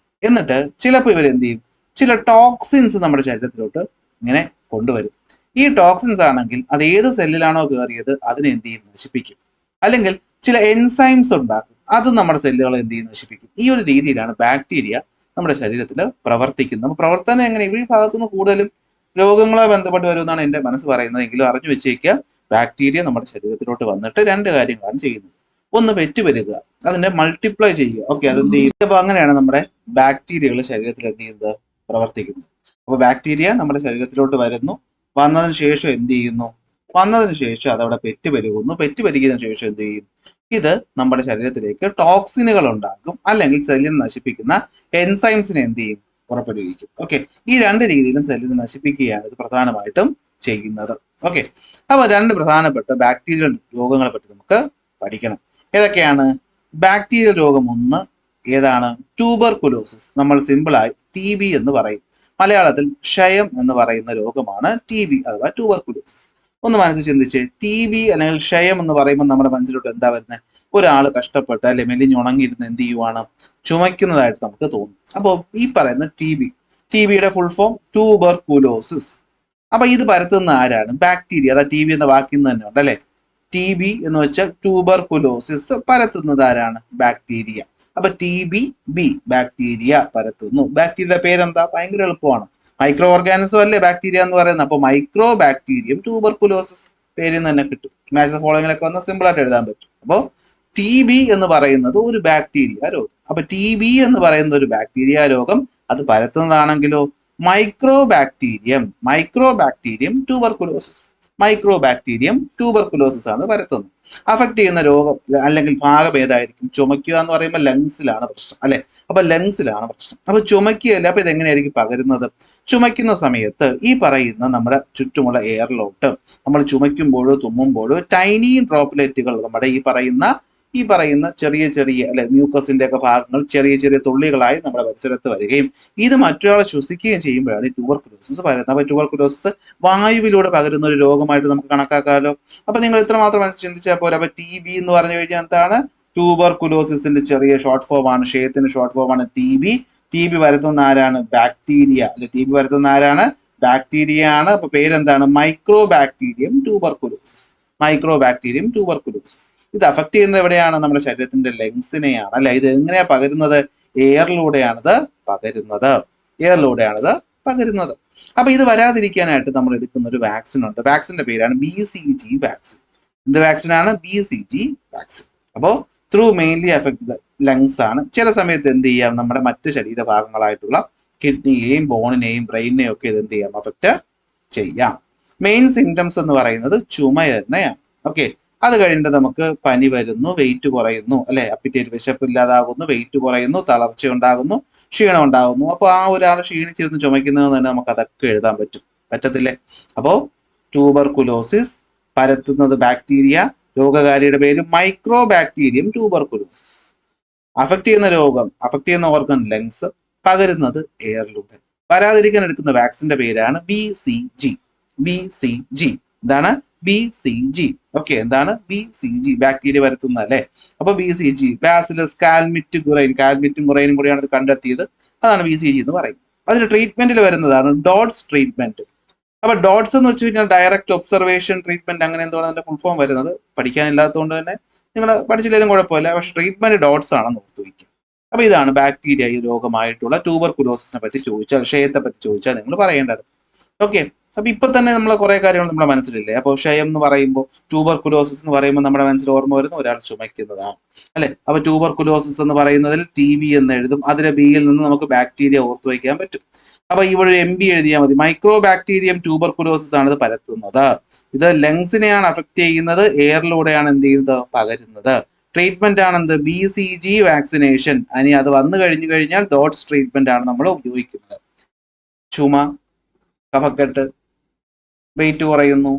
എന്നിട്ട് ചിലപ്പോൾ ഇവർ എന്ത് ചെയ്യും, ചില ടോക്സിൻസ് നമ്മുടെ ശരീരത്തിലോട്ട് ഇങ്ങനെ കൊണ്ടുവരും. ഈ ടോക്സിൻസ് ആണെങ്കിൽ അത് ഏത് സെല്ലിലാണോ കയറിയത് അതിനെ എന്ത് ചെയ്യും, നശിപ്പിക്കും. അല്ലെങ്കിൽ ചില എൻസൈംസ് ഉണ്ടാക്കും, അത് നമ്മുടെ സെല്ലുകളെ എന്ത് ചെയ്യും, നശിപ്പിക്കും. ഈ ഒരു രീതിയിലാണ് ബാക്ടീരിയ നമ്മുടെ ശരീരത്തിൽ പ്രവർത്തിക്കുന്നത്. അപ്പോൾ പ്രവർത്തനം എങ്ങനെ, ഈ ഭാഗത്തുനിന്ന് കൂടുതലും രോഗങ്ങളെ ബന്ധപ്പെട്ട് വരുമെന്നാണ് എൻ്റെ മനസ്സ് പറയുന്നത്. എങ്കിലും അറിഞ്ഞു വെച്ചേക്കുക, ബാക്ടീരിയ നമ്മുടെ ശരീരത്തിലോട്ട് വന്നിട്ട് രണ്ട് കാര്യങ്ങളാണ് ചെയ്യുന്നത്. ഒന്ന് പെറ്റ് വരിക, അതിനെ മൾട്ടിപ്ലൈ ചെയ്യുക. ഓക്കെ, അതെന്ത് ചെയ്യും? അപ്പൊ അങ്ങനെയാണ് നമ്മുടെ ബാക്ടീരിയകൾ ശരീരത്തിൽ എന്ത് ചെയ്യുന്നത്, പ്രവർത്തിക്കുന്നത്. അപ്പൊ ബാക്ടീരിയ നമ്മുടെ ശരീരത്തിലോട്ട് വരുന്നു, വന്നതിന് ശേഷം എന്ത് ചെയ്യുന്നു, വന്നതിന് ശേഷം അതവിടെ പെറ്റ് പെരുകുന്നു. പെറ്റ് പെരുകിയതിനു ശേഷം എന്ത് ചെയ്യും, ഇത് നമ്മുടെ ശരീരത്തിലേക്ക് ടോക്സിനുകൾ ഉണ്ടാക്കും, അല്ലെങ്കിൽ സെല്ലിനെ നശിപ്പിക്കുന്ന എൻസൈംസിനെ എന്ത് ചെയ്യും, പുറപ്പെടുവിക്കും. ഓക്കെ, ഈ രണ്ട് രീതിയിലും സെല്ലിനെ നശിപ്പിക്കുകയാണ് ഇത് പ്രധാനമായിട്ടും ചെയ്യുന്നത്. ഓക്കെ, അപ്പോൾ രണ്ട് പ്രധാനപ്പെട്ട ബാക്ടീരിയൽ രോഗങ്ങളെ പറ്റി നമുക്ക് പഠിക്കണം. ഏതൊക്കെയാണ്? ബാക്ടീരിയൽ രോഗം ഒന്ന് ഏതാണ്? ട്യൂബർകുലോസിസ്. നമ്മൾ സിമ്പിളായി TB എന്ന് പറയും. മലയാളത്തിൽ ക്ഷയം എന്ന് പറയുന്ന രോഗമാണ് TB അഥവാ ട്യൂബർകുലോസിസ്. ഒന്ന് മനസ്സിൽ ചിന്തിച്ച്, TB അല്ലെങ്കിൽ ക്ഷയം എന്ന് പറയുമ്പോൾ നമ്മുടെ മനസ്സിലോട്ട് എന്താ വരുന്നത്? ഒരാൾ കഷ്ടപ്പെട്ട് അല്ലെ മെലിഞ്ഞുണങ്ങിയിരുന്ന് എന്ത് ചെയ്യുവാണ്, ചുമയ്ക്കുന്നതായിട്ട് നമുക്ക് തോന്നും. അപ്പോൾ ഈ പറയുന്ന TBയുടെ ഫുൾ ഫോം ട്യൂബർകുലോസിസ്. അപ്പൊ ഇത് പരത്തുന്ന ആരാണ്? ബാക്ടീരിയ. അതാ TB എന്ന വാക്കിൽ നിന്ന് തന്നെ ഉണ്ട് അല്ലെ. TB എന്ന് വെച്ചാൽ ട്യൂബർകുലോസിസ്, പരത്തുന്നത് ആരാണ്? ബാക്ടീരിയ. അപ്പൊ TB ബാക്ടീരിയ പരത്തുന്നു. ബാക്ടീരിയയുടെ പേരെന്താ? ഭയങ്കര എളുപ്പമാണ്, മൈക്രോ ഓർഗാനിസം അല്ലേ ബാക്ടീരിയ എന്ന് പറയുന്നത്. അപ്പൊ മൈക്രോ ബാക്ടീരിയം ട്യൂബർകുലോസിസ് പേരിൽ നിന്ന് തന്നെ കിട്ടും. മാച്ച് ഫോളോയിങ്ങിലൊക്കെ വന്നാൽ സിമ്പിൾ ആയിട്ട് എഴുതാൻ പറ്റും. അപ്പോൾ TB എന്ന് പറയുന്നത് ഒരു ബാക്ടീരിയ രോഗം. അപ്പൊ TB എന്ന് പറയുന്ന ഒരു ബാക്ടീരിയ രോഗം, അത് പരത്തുന്നതാണെങ്കിലോ മൈക്രോ ബാക്ടീരിയം ട്യൂബർകുലോസിസ് ആണ് പരത്തുന്നത്. അഫക്ട് ചെയ്യുന്ന രോഗം അല്ലെങ്കിൽ ഭാഗം ഏതായിരിക്കും? ചുമയ്ക്കുക എന്ന് പറയുമ്പോൾ ലങ്സിലാണ് പ്രശ്നം അല്ലെ. അപ്പൊ ലങ്സിലാണ് പ്രശ്നം. അപ്പൊ ചുമയ്ക്കുകയല്ല, അപ്പൊ ഇതെങ്ങനെയായിരിക്കും പകരുന്നത്? ചുമയ്ക്കുന്ന സമയത്ത് ഈ പറയുന്ന നമ്മുടെ ചുറ്റുമുള്ള എയറിലോട്ട് നമ്മൾ ചുമയ്ക്കുമ്പോഴോ തുമ്മുമ്പോഴോ ടൈനി ഡ്രോപ്ലെറ്റുകൾ, നമ്മുടെ ഈ പറയുന്ന ചെറിയ അല്ലെ മ്യൂക്കസിന്റെ ഒക്കെ ഭാഗങ്ങൾ ചെറിയ തുള്ളികളായി നമ്മുടെ പരിസരത്ത് വരികയും ഇത് മറ്റൊരാളെ ശ്വസിക്കുകയും ചെയ്യുമ്പോഴാണ് ഈ ട്യൂബർകുലോസിസ് പകരുന്നത്. അപ്പൊ ട്യൂബർകുലോസിസ് വായുവിലൂടെ പകരുന്ന ഒരു രോഗമായിട്ട് നമുക്ക് കണക്കാക്കാമല്ലോ. അപ്പൊ നിങ്ങൾ ഇത്രമാത്രം മനസ്സിൽ ചിന്തിച്ചാൽ പോരാ. അപ്പൊ TB എന്ന് പറഞ്ഞു കഴിഞ്ഞാൽ എന്താണ്? ട്യൂബർകുലോസിസിന്റെ ചെറിയ ഷോർട്ട് ഫോം ആണ്, ക്ഷയത്തിന്റെ ഷോർട്ട് ഫോം ആണ് TB വരുത്തുന്ന ആരാണ്? ബാക്ടീരിയ അല്ലെ. TB വരുത്തുന്ന ആരാണ്? ബാക്ടീരിയ ആണ്. അപ്പൊ പേരെന്താണ്? Micro bacterium tuberculosis. ഇത് അഫക്ട് ചെയ്യുന്നത് എവിടെയാണ്? നമ്മുടെ ശരീരത്തിന്റെ ലങ്സിനെയാണ് അല്ലെ. ഇത് എങ്ങനെയാ പകരുന്നത്? എയറിലൂടെയാണിത് പകരുന്നത്. അപ്പൊ ഇത് വരാതിരിക്കാനായിട്ട് നമ്മൾ എടുക്കുന്ന ഒരു വാക്സിൻ ഉണ്ട്. വാക്സിന്റെ പേരാണ് BCG വാക്സിൻ. എന്ത് വാക്സിനാണ്? BCG vaccine. അപ്പോൾ through mainly affect the lungs ആണ്. ചില സമയത്ത് എന്ത് ചെയ്യാം, നമ്മുടെ മറ്റ് ശരീരഭാഗങ്ങളായിട്ടുള്ള കിഡ്നിയെയും ബോണിനെയും ബ്രെയിനെയും ഒക്കെ ഇത് എന്ത് ചെയ്യാം, അഫക്റ്റ് ചെയ്യാം. മെയിൻ സിംറ്റംസ് എന്ന് പറയുന്നത് ചുമ തന്നെയാണ്. ഓക്കെ, അത് കഴിഞ്ഞിട്ട് നമുക്ക് പനി വരുന്നു, വെയിറ്റ് കുറയുന്നു അല്ലെ, അപ്പിറ്റേറ്റ് വിശപ്പില്ലാതാകുന്നു, വെയിറ്റ് കുറയുന്നു, തളർച്ച ഉണ്ടാകുന്നു, ക്ഷീണം ഉണ്ടാകുന്നു. അപ്പോൾ ആ ഒരാൾ ക്ഷീണിച്ചിരുന്ന് ചുമയ്ക്കുന്നത് തന്നെ നമുക്ക് അതൊക്കെ എഴുതാൻ പറ്റത്തില്ലേ? അപ്പോൾ ട്യൂബർകുലോസിസ് പരത്തുന്നത് ബാക്ടീരിയ, രോഗകാരിയുടെ പേര് മൈക്രോ ബാക്ടീരിയം ട്യൂബർകുലോസിസ്. അഫക്ട് ചെയ്യുന്ന ഓർഗൻ ലങ്സ്, പകരുന്നത് എയറിലൂടെ. വരാതിരിക്കാൻ എടുക്കുന്ന വാക്സിന്റെ പേരാണ് BCG. എന്താണ്? BCG. ഓക്കെ, എന്താണ്? BCG, ബാക്ടീരിയ വരുത്തുന്ന അല്ലെ. അപ്പൊ BCG, ബാസിലസ് കാൽമിറ്റും ഗുറൈനും കൂടിയാണ് ഇത് കണ്ടെത്തിയത്. അതാണ് BCG എന്ന് പറയുന്നത്. അതിന് ട്രീറ്റ്മെന്റിൽ വരുന്നതാണ് ഡോട്ട്സ് ട്രീറ്റ്മെന്റ്. അപ്പൊ ഡോട്ട്സ് എന്ന് വെച്ച് കഴിഞ്ഞാൽ ഡയറക്റ്റ് ഒബ്സർവേഷൻ ട്രീറ്റ്മെന്റ്, അങ്ങനെ എന്താണ് അതിന്റെ ഫുൾ ഫോം വരുന്നത്. പഠിക്കാനില്ലാത്തതുകൊണ്ട് തന്നെ നിങ്ങൾ പഠിച്ചില്ലെങ്കിലും കുഴപ്പമില്ല, പക്ഷെ ട്രീറ്റ്മെന്റ് ഡോട്ട്സ് ആണെന്ന് ഓർത്തു വയ്ക്കുക. അപ്പൊ ഇതാണ് ബാക്ടീരിയ ഈ രോഗമായിട്ടുള്ള ട്യൂബർകുലോസിസിനെ പറ്റി ചോദിച്ചാൽ, ക്ഷയത്തെ പറ്റി ചോദിച്ചാൽ നിങ്ങൾ പറയേണ്ടത്. ഓക്കെ, അപ്പൊ ഇപ്പൊ തന്നെ നമ്മളെ കുറെ കാര്യങ്ങൾ നമ്മുടെ മനസ്സിലില്ലേ. അപ്പോൾ ക്ഷയം എന്ന് പറയുമ്പോൾ, ട്യൂബർകുലോസിസ് എന്ന് പറയുമ്പോൾ നമ്മുടെ മനസ്സിൽ ഓർമ്മ വരുന്ന ഒരാൾ ചുമയ്ക്കുന്നതാണ് അല്ലെ. അപ്പൊ ട്യൂബർകുലോസിസ് എന്ന് പറയുന്നതിൽ TB എന്ന് എഴുതും, അതിലെ ബിയിൽ നിന്ന് നമുക്ക് ബാക്ടീരിയ ഓർത്തു വയ്ക്കാൻ പറ്റും. അപ്പൊ ഇവിടെ MB എഴുതിയാൽ മതി. മൈക്രോ ബാക്ടീരിയം ട്യൂബർകുലോസിസ് ആണ് ഇത് പരത്തുന്നത്. ഇത് ലങ്സിനെയാണ് അഫക്ട് ചെയ്യുന്നത്, എയറിലൂടെയാണ് എന്ത് ചെയ്യുന്നത്, പകരുന്നത്. ട്രീറ്റ്മെന്റ് ആണ് എന്ത്? BCG vaccination. ഇനി അത് വന്നു കഴിഞ്ഞാൽ ഡോട്ട്സ് ട്രീറ്റ്മെന്റ് ആണ് നമ്മൾ ഉപയോഗിക്കുന്നത്. ചുമ, കഫക്കെട്ട്, വെയിറ്റ് കുറയുന്നു,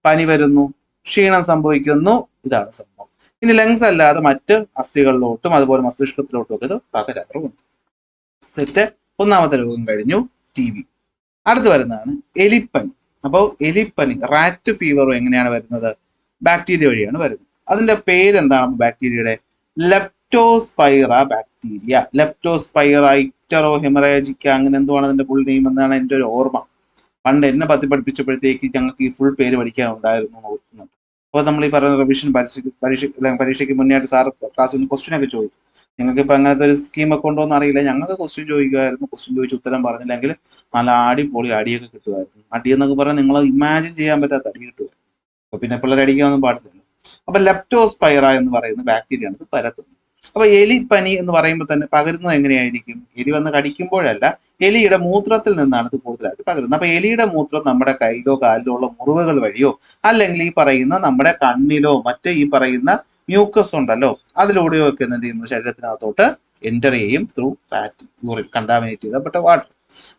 പനി വരുന്നു, ക്ഷീണം സംഭവിക്കുന്നു, ഇതാണ് സംഭവം. ഇനി ലങ്സ് അല്ലാതെ മറ്റ് അസ്ഥികളിലോട്ടും അതുപോലെ മസ്തിഷ്കത്തിലോട്ടും ഒക്കെ ഇത് പകരാറുമുണ്ട്. സെറ്റ്. ഒന്നാമത്തെ രോഗം കഴിഞ്ഞു, TB. അടുത്ത് വരുന്നതാണ് എലിപ്പനി. അപ്പോൾ എലിപ്പനി റാറ്റ് ഫീവറും എങ്ങനെയാണ് വരുന്നത്? ബാക്ടീരിയ വഴിയാണ് വരുന്നത്. അതിന്റെ പേരെന്താണ് ബാക്ടീരിയയുടെ? Leptospira bacteria. ലെപ്റ്റോസ്പൈറ ഇക്ടറോ ഹെമറാജിക്ക അങ്ങനെ എന്തുവാണ് അതിന്റെ ഫുൾ നെയിം എന്നാണ് എൻ്റെ ഒരു ഓർമ്മ. പണ്ട് എന്നെ പത്തി പഠിപ്പിച്ചപ്പോഴത്തേക്ക് ഞങ്ങൾക്ക് ഈ ഫുൾ പേര് പഠിക്കാനുണ്ടായിരുന്നു നോക്കുന്നുണ്ട്. അപ്പോൾ നമ്മൾ ഈ പറയുന്ന റിവിഷൻ പരീക്ഷയ്ക്ക് മുന്നേ ആയിട്ട് സാറ് ക്ലാസ്സിൽ നിന്ന് ക്വസ്റ്റ്യൻ ഒക്കെ ചോദിക്കും. നിങ്ങൾക്ക് ഇപ്പൊ അങ്ങനത്തെ ഒരു സ്കീം ഒക്കെ ഉണ്ടോ എന്ന് അറിയില്ല. ഞങ്ങൾക്ക് ക്വസ്റ്റ്യൻ ചോദിക്കുമായിരുന്നു. ക്വസ്റ്റ്യൻ ചോദിച്ച് ഉത്തരം പറഞ്ഞില്ലെങ്കിൽ നല്ല അടിപൊളി അടിയൊക്കെ കിട്ടുമായിരുന്നു. അടി എന്നൊക്കെ പറഞ്ഞാൽ നിങ്ങൾ ഇമാജിൻ ചെയ്യാൻ പറ്റാത്ത അടി കിട്ടുമായിരുന്നു. അപ്പൊ പിന്നെ പിള്ളേർ അടിക്കാനൊന്നും പാടില്ലല്ലോ. അപ്പൊ ലെപ്റ്റോസ്പൈറ എന്ന് പറയുന്ന ബാക്ടീരിയ ആണ് ഇത് പരത്തുന്നത്. അപ്പൊ എലിപ്പനി എന്ന് പറയുമ്പോൾ തന്നെ പകരുന്നത് എങ്ങനെയായിരിക്കും? എലി വന്ന് കടിക്കുമ്പോഴല്ല, എലിയുടെ മൂത്രത്തിൽ നിന്നാണ് ഇത് കൂടുതലായിട്ട് പകരുന്നത്. അപ്പൊ എലിയുടെ മൂത്രം നമ്മുടെ കയ്യിലോ കാലിലോ ഉള്ള മുറിവുകൾ വഴിയോ അല്ലെങ്കിൽ ഈ പറയുന്ന നമ്മുടെ കണ്ണിലോ മറ്റ് ഈ പറയുന്ന മ്യൂക്കസ് ഉണ്ടല്ലോ അതിലൂടെയോ ഒക്കെ എന്ത് ചെയ്യുന്നു ശരീരത്തിനകത്തോട്ട് എൻ്റർ ചെയ്യും ത്രൂ ഫാറ്റ് യൂറിൻ കണ്ടാമിനേറ്റ് ചെയ്തപ്പെട്ട വാട്ടർ.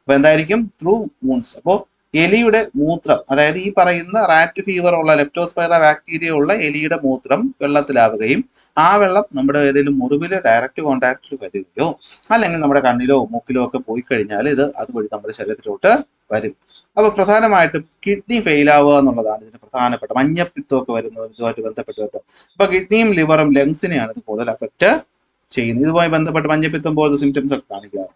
അപ്പൊ എന്തായിരിക്കും? Through wounds. അപ്പോൾ എലിയുടെ മൂത്രം, അതായത് ഈ പറയുന്ന റാറ്റ് ഫീവർ ഉള്ള ലെപ്റ്റോസ്പൈറ ബാക്ടീരിയ ഉള്ള എലിയുടെ മൂത്രം വെള്ളത്തിലാവുകയും ആ വെള്ളം നമ്മുടെ ഏതെങ്കിലും മുറിവിൽ ഡയറക്റ്റ് കോണ്ടാക്റ്റിൽ വരികയോ അല്ലെങ്കിൽ നമ്മുടെ കണ്ണിലോ മൂക്കിലോ ഒക്കെ പോയി കഴിഞ്ഞാൽ ഇത് അതുവഴി നമ്മുടെ ശരീരത്തിലോട്ട് വരും. അപ്പൊ പ്രധാനമായിട്ടും കിഡ്നി ഫെയിൽ ആവുക എന്നുള്ളതാണ് ഇതിന് പ്രധാനപ്പെട്ട മഞ്ഞപ്പിത്തമൊക്കെ വരുന്നത് ഇതുമായിട്ട് ബന്ധപ്പെട്ട് കേട്ടോ. അപ്പൊ കിഡ്നിയും ലിവറും ലങ്സിനെയാണ് ഇത് കൂടുതൽ അഫക്റ്റ് ചെയ്യുന്നത്. ഇതുമായി ബന്ധപ്പെട്ട് മഞ്ഞപ്പിത്തം പോലത്തെ സിംറ്റംസ് ഒക്കെ കാണിക്കാറ്.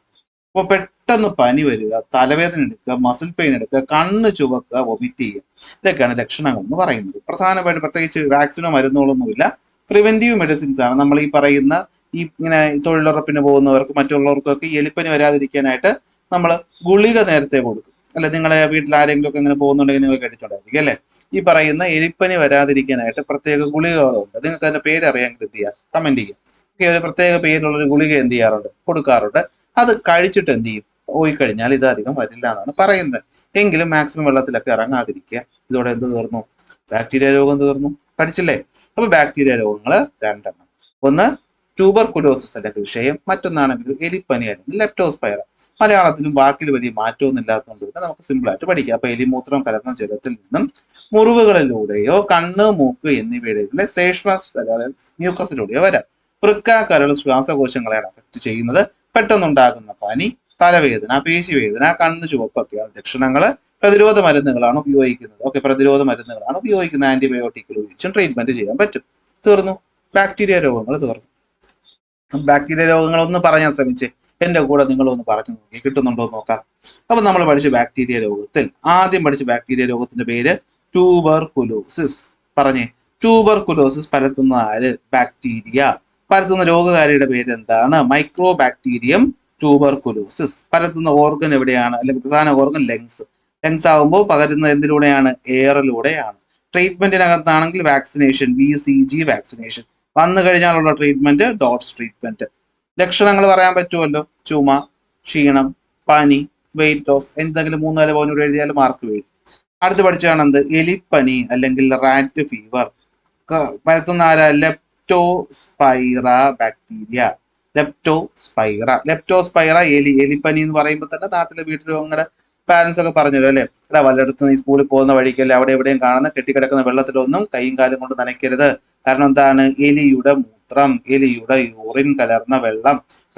അപ്പോൾ പെട്ടെന്ന് പനി വരിക, തലവേദന എടുക്കുക, മസിൽ പെയിൻ എടുക്കുക, കണ്ണ് ചുവക്കുക, വൊമിറ്റ് ചെയ്യുക, ഇതൊക്കെയാണ് ലക്ഷണങ്ങൾ എന്ന് പറയുന്നത്. പ്രധാനമായിട്ട് പ്രത്യേകിച്ച് വാക്സിനോ മരുന്നുകളൊന്നുമില്ല, പ്രിവെന്റീവ് മെഡിസിൻസ് ആണ്. നമ്മൾ ഈ പറയുന്ന ഈ ഇങ്ങനെ തൊഴിലുറപ്പിന് പോകുന്നവർക്ക് മറ്റുള്ളവർക്കൊക്കെ ഈ എലിപ്പനി വരാതിരിക്കാനായിട്ട് നമ്മൾ ഗുളിക നേരത്തെ കൊടുക്കും. അല്ലെ, നിങ്ങളെ വീട്ടിൽ ആരെങ്കിലും ഒക്കെ ഇങ്ങനെ പോകുന്നുണ്ടെങ്കിൽ നിങ്ങൾ കേട്ടിട്ടുണ്ടായിരിക്കും അല്ലെ. ഈ പറയുന്ന എലിപ്പനി വരാതിരിക്കാനായിട്ട് പ്രത്യേക ഗുളികകളുണ്ട്. നിങ്ങൾക്ക് അതിന്റെ പേര് അറിയാമെങ്കിൽ എന്ത് ചെയ്യുക, കമന്റ് ചെയ്യുക. ഒരു പ്രത്യേക പേരിലുള്ളൊരു ഗുളിക എന്ത് ചെയ്യാറുണ്ട്, കൊടുക്കാറുണ്ട്. അത് കഴിച്ചിട്ട് എന്ത് ചെയ്യും, പോയി കഴിഞ്ഞാൽ ഇത് അധികം വരില്ല എന്നാണ് പറയുന്നത്. എങ്കിലും മാക്സിമം വെള്ളത്തിലൊക്കെ ഇറങ്ങാതിരിക്കുക. ഇതോടെ എന്ത് തീർന്നു? ബാക്ടീരിയ രോഗം തീർന്നു. പഠിച്ചില്ലേ? അപ്പൊ ബാക്ടീരിയ രോഗങ്ങൾ രണ്ടെണ്ണം. ഒന്ന് ട്യൂബർകുലോസിസ് അല്ലെങ്കിൽ വിഷയം, മറ്റൊന്നാണെങ്കിൽ എലിപ്പനി അല്ലെങ്കിൽ ലെപ്റ്റോസ്പൈറ. മലയാളത്തിലും വാക്കിൽ വലിയ മാറ്റമൊന്നും ഇല്ലാത്തതുകൊണ്ട് തന്നെ നമുക്ക് സിമ്പിൾ ആയിട്ട് പഠിക്കാം. അപ്പൊ എലിമൂത്രം കലർന്ന ജലത്തിൽ നിന്നും മുറിവുകളിലൂടെയോ കണ്ണ് മൂക്ക് എന്നിവയുടെ മ്യൂക്കസിലൂടെയോ വരാം. വൃക്ക കരൾ ശ്വാസകോശങ്ങളെയാണ് അഫക്ട് ചെയ്യുന്നത്. പെട്ടെന്നുണ്ടാകുന്ന പനി, തലവേദന, പേശിവേദന, കണ്ണ് ചുവപ്പൊക്കെയാണ് ലക്ഷണങ്ങൾ. പ്രതിരോധ മരുന്നുകളാണ് ഉപയോഗിക്കുന്നത്. പ്രതിരോധ മരുന്നുകളാണ് ഉപയോഗിക്കുന്നത്. ആന്റിബയോട്ടിക്കുകൾ ഉപയോഗിച്ചും ട്രീറ്റ്മെന്റ് ചെയ്യാൻ പറ്റും. തീർന്നു, ബാക്ടീരിയ രോഗങ്ങൾ തീർന്നു. ബാക്ടീരിയ രോഗങ്ങൾ ഒന്ന് പറയാൻ ശ്രമിച്ചേ, എന്റെ കൂടെ നിങ്ങളൊന്ന് പറഞ്ഞു നോക്കി, കിട്ടുന്നുണ്ടോ എന്ന് നോക്കാം. അപ്പൊ നമ്മൾ പഠിച്ച ബാക്ടീരിയ രോഗത്തിൽ ആദ്യം പഠിച്ച ബാക്ടീരിയ രോഗത്തിന്റെ പേര് ട്യൂബർകുലോസിസ്. പറഞ്ഞേ, ട്യൂബർകുലോസിസ് പരത്തുന്ന ആര്? ബാക്ടീരിയ. പരത്തുന്ന രോഗകാരിയുടെ പേര് എന്താണ്? Micro bacterium tuberculosis. പരത്തുന്ന ഓർഗൻ എവിടെയാണ്? അല്ലെങ്കിൽ പ്രധാന ഓർഗൻ ലങ്സ്. ലങ്സ് ആകുമ്പോൾ പകരുന്നത് എന്തിലൂടെയാണ്? എയറിലൂടെയാണ്. ട്രീറ്റ്മെന്റിനകത്താണെങ്കിൽ വാക്സിനേഷൻ, BCG വാക്സിനേഷൻ. വന്നു കഴിഞ്ഞാലുള്ള ട്രീറ്റ്മെന്റ് ഡോട്ട്സ് ട്രീറ്റ്മെന്റ്. ലക്ഷണങ്ങൾ പറയാൻ പറ്റുമല്ലോ, ചുമ, ക്ഷീണം, പനി, വെയിറ്റ് ലോസ്, എന്തെങ്കിലും 3-4 പോയിന്റ് എഴുതിയാൽ മാർക്ക് വീഴും. അടുത്ത് പഠിച്ചാണ് എന്ത്? എലിപ്പനി അല്ലെങ്കിൽ റാറ്റ് ഫീവർ. പരത്തുന്ന ആരാ? Leptospira bacteria. ലെപ്റ്റോസ്പൈറ എലിപ്പനി എന്ന് പറയുമ്പോൾ തന്നെ നാട്ടിലെ വീട്ടിലും നിങ്ങളുടെ പാരന്റ്സ് ഒക്കെ പറഞ്ഞല്ലോ അല്ലെ, എടാ വല്ലയിടത്തും ഈ സ്കൂളിൽ പോകുന്ന വഴിക്കല്ലേ അവിടെ എവിടെയും കാണുന്ന കെട്ടിക്കിടക്കുന്ന വെള്ളത്തിലൊന്നും കൈയും കാലും കൊണ്ട് നനയ്ക്കരുത്. കാരണം എന്താണ്? എലിയുടെ മൂത്രം, എലിയുടെ യൂറിൻ കലർന്ന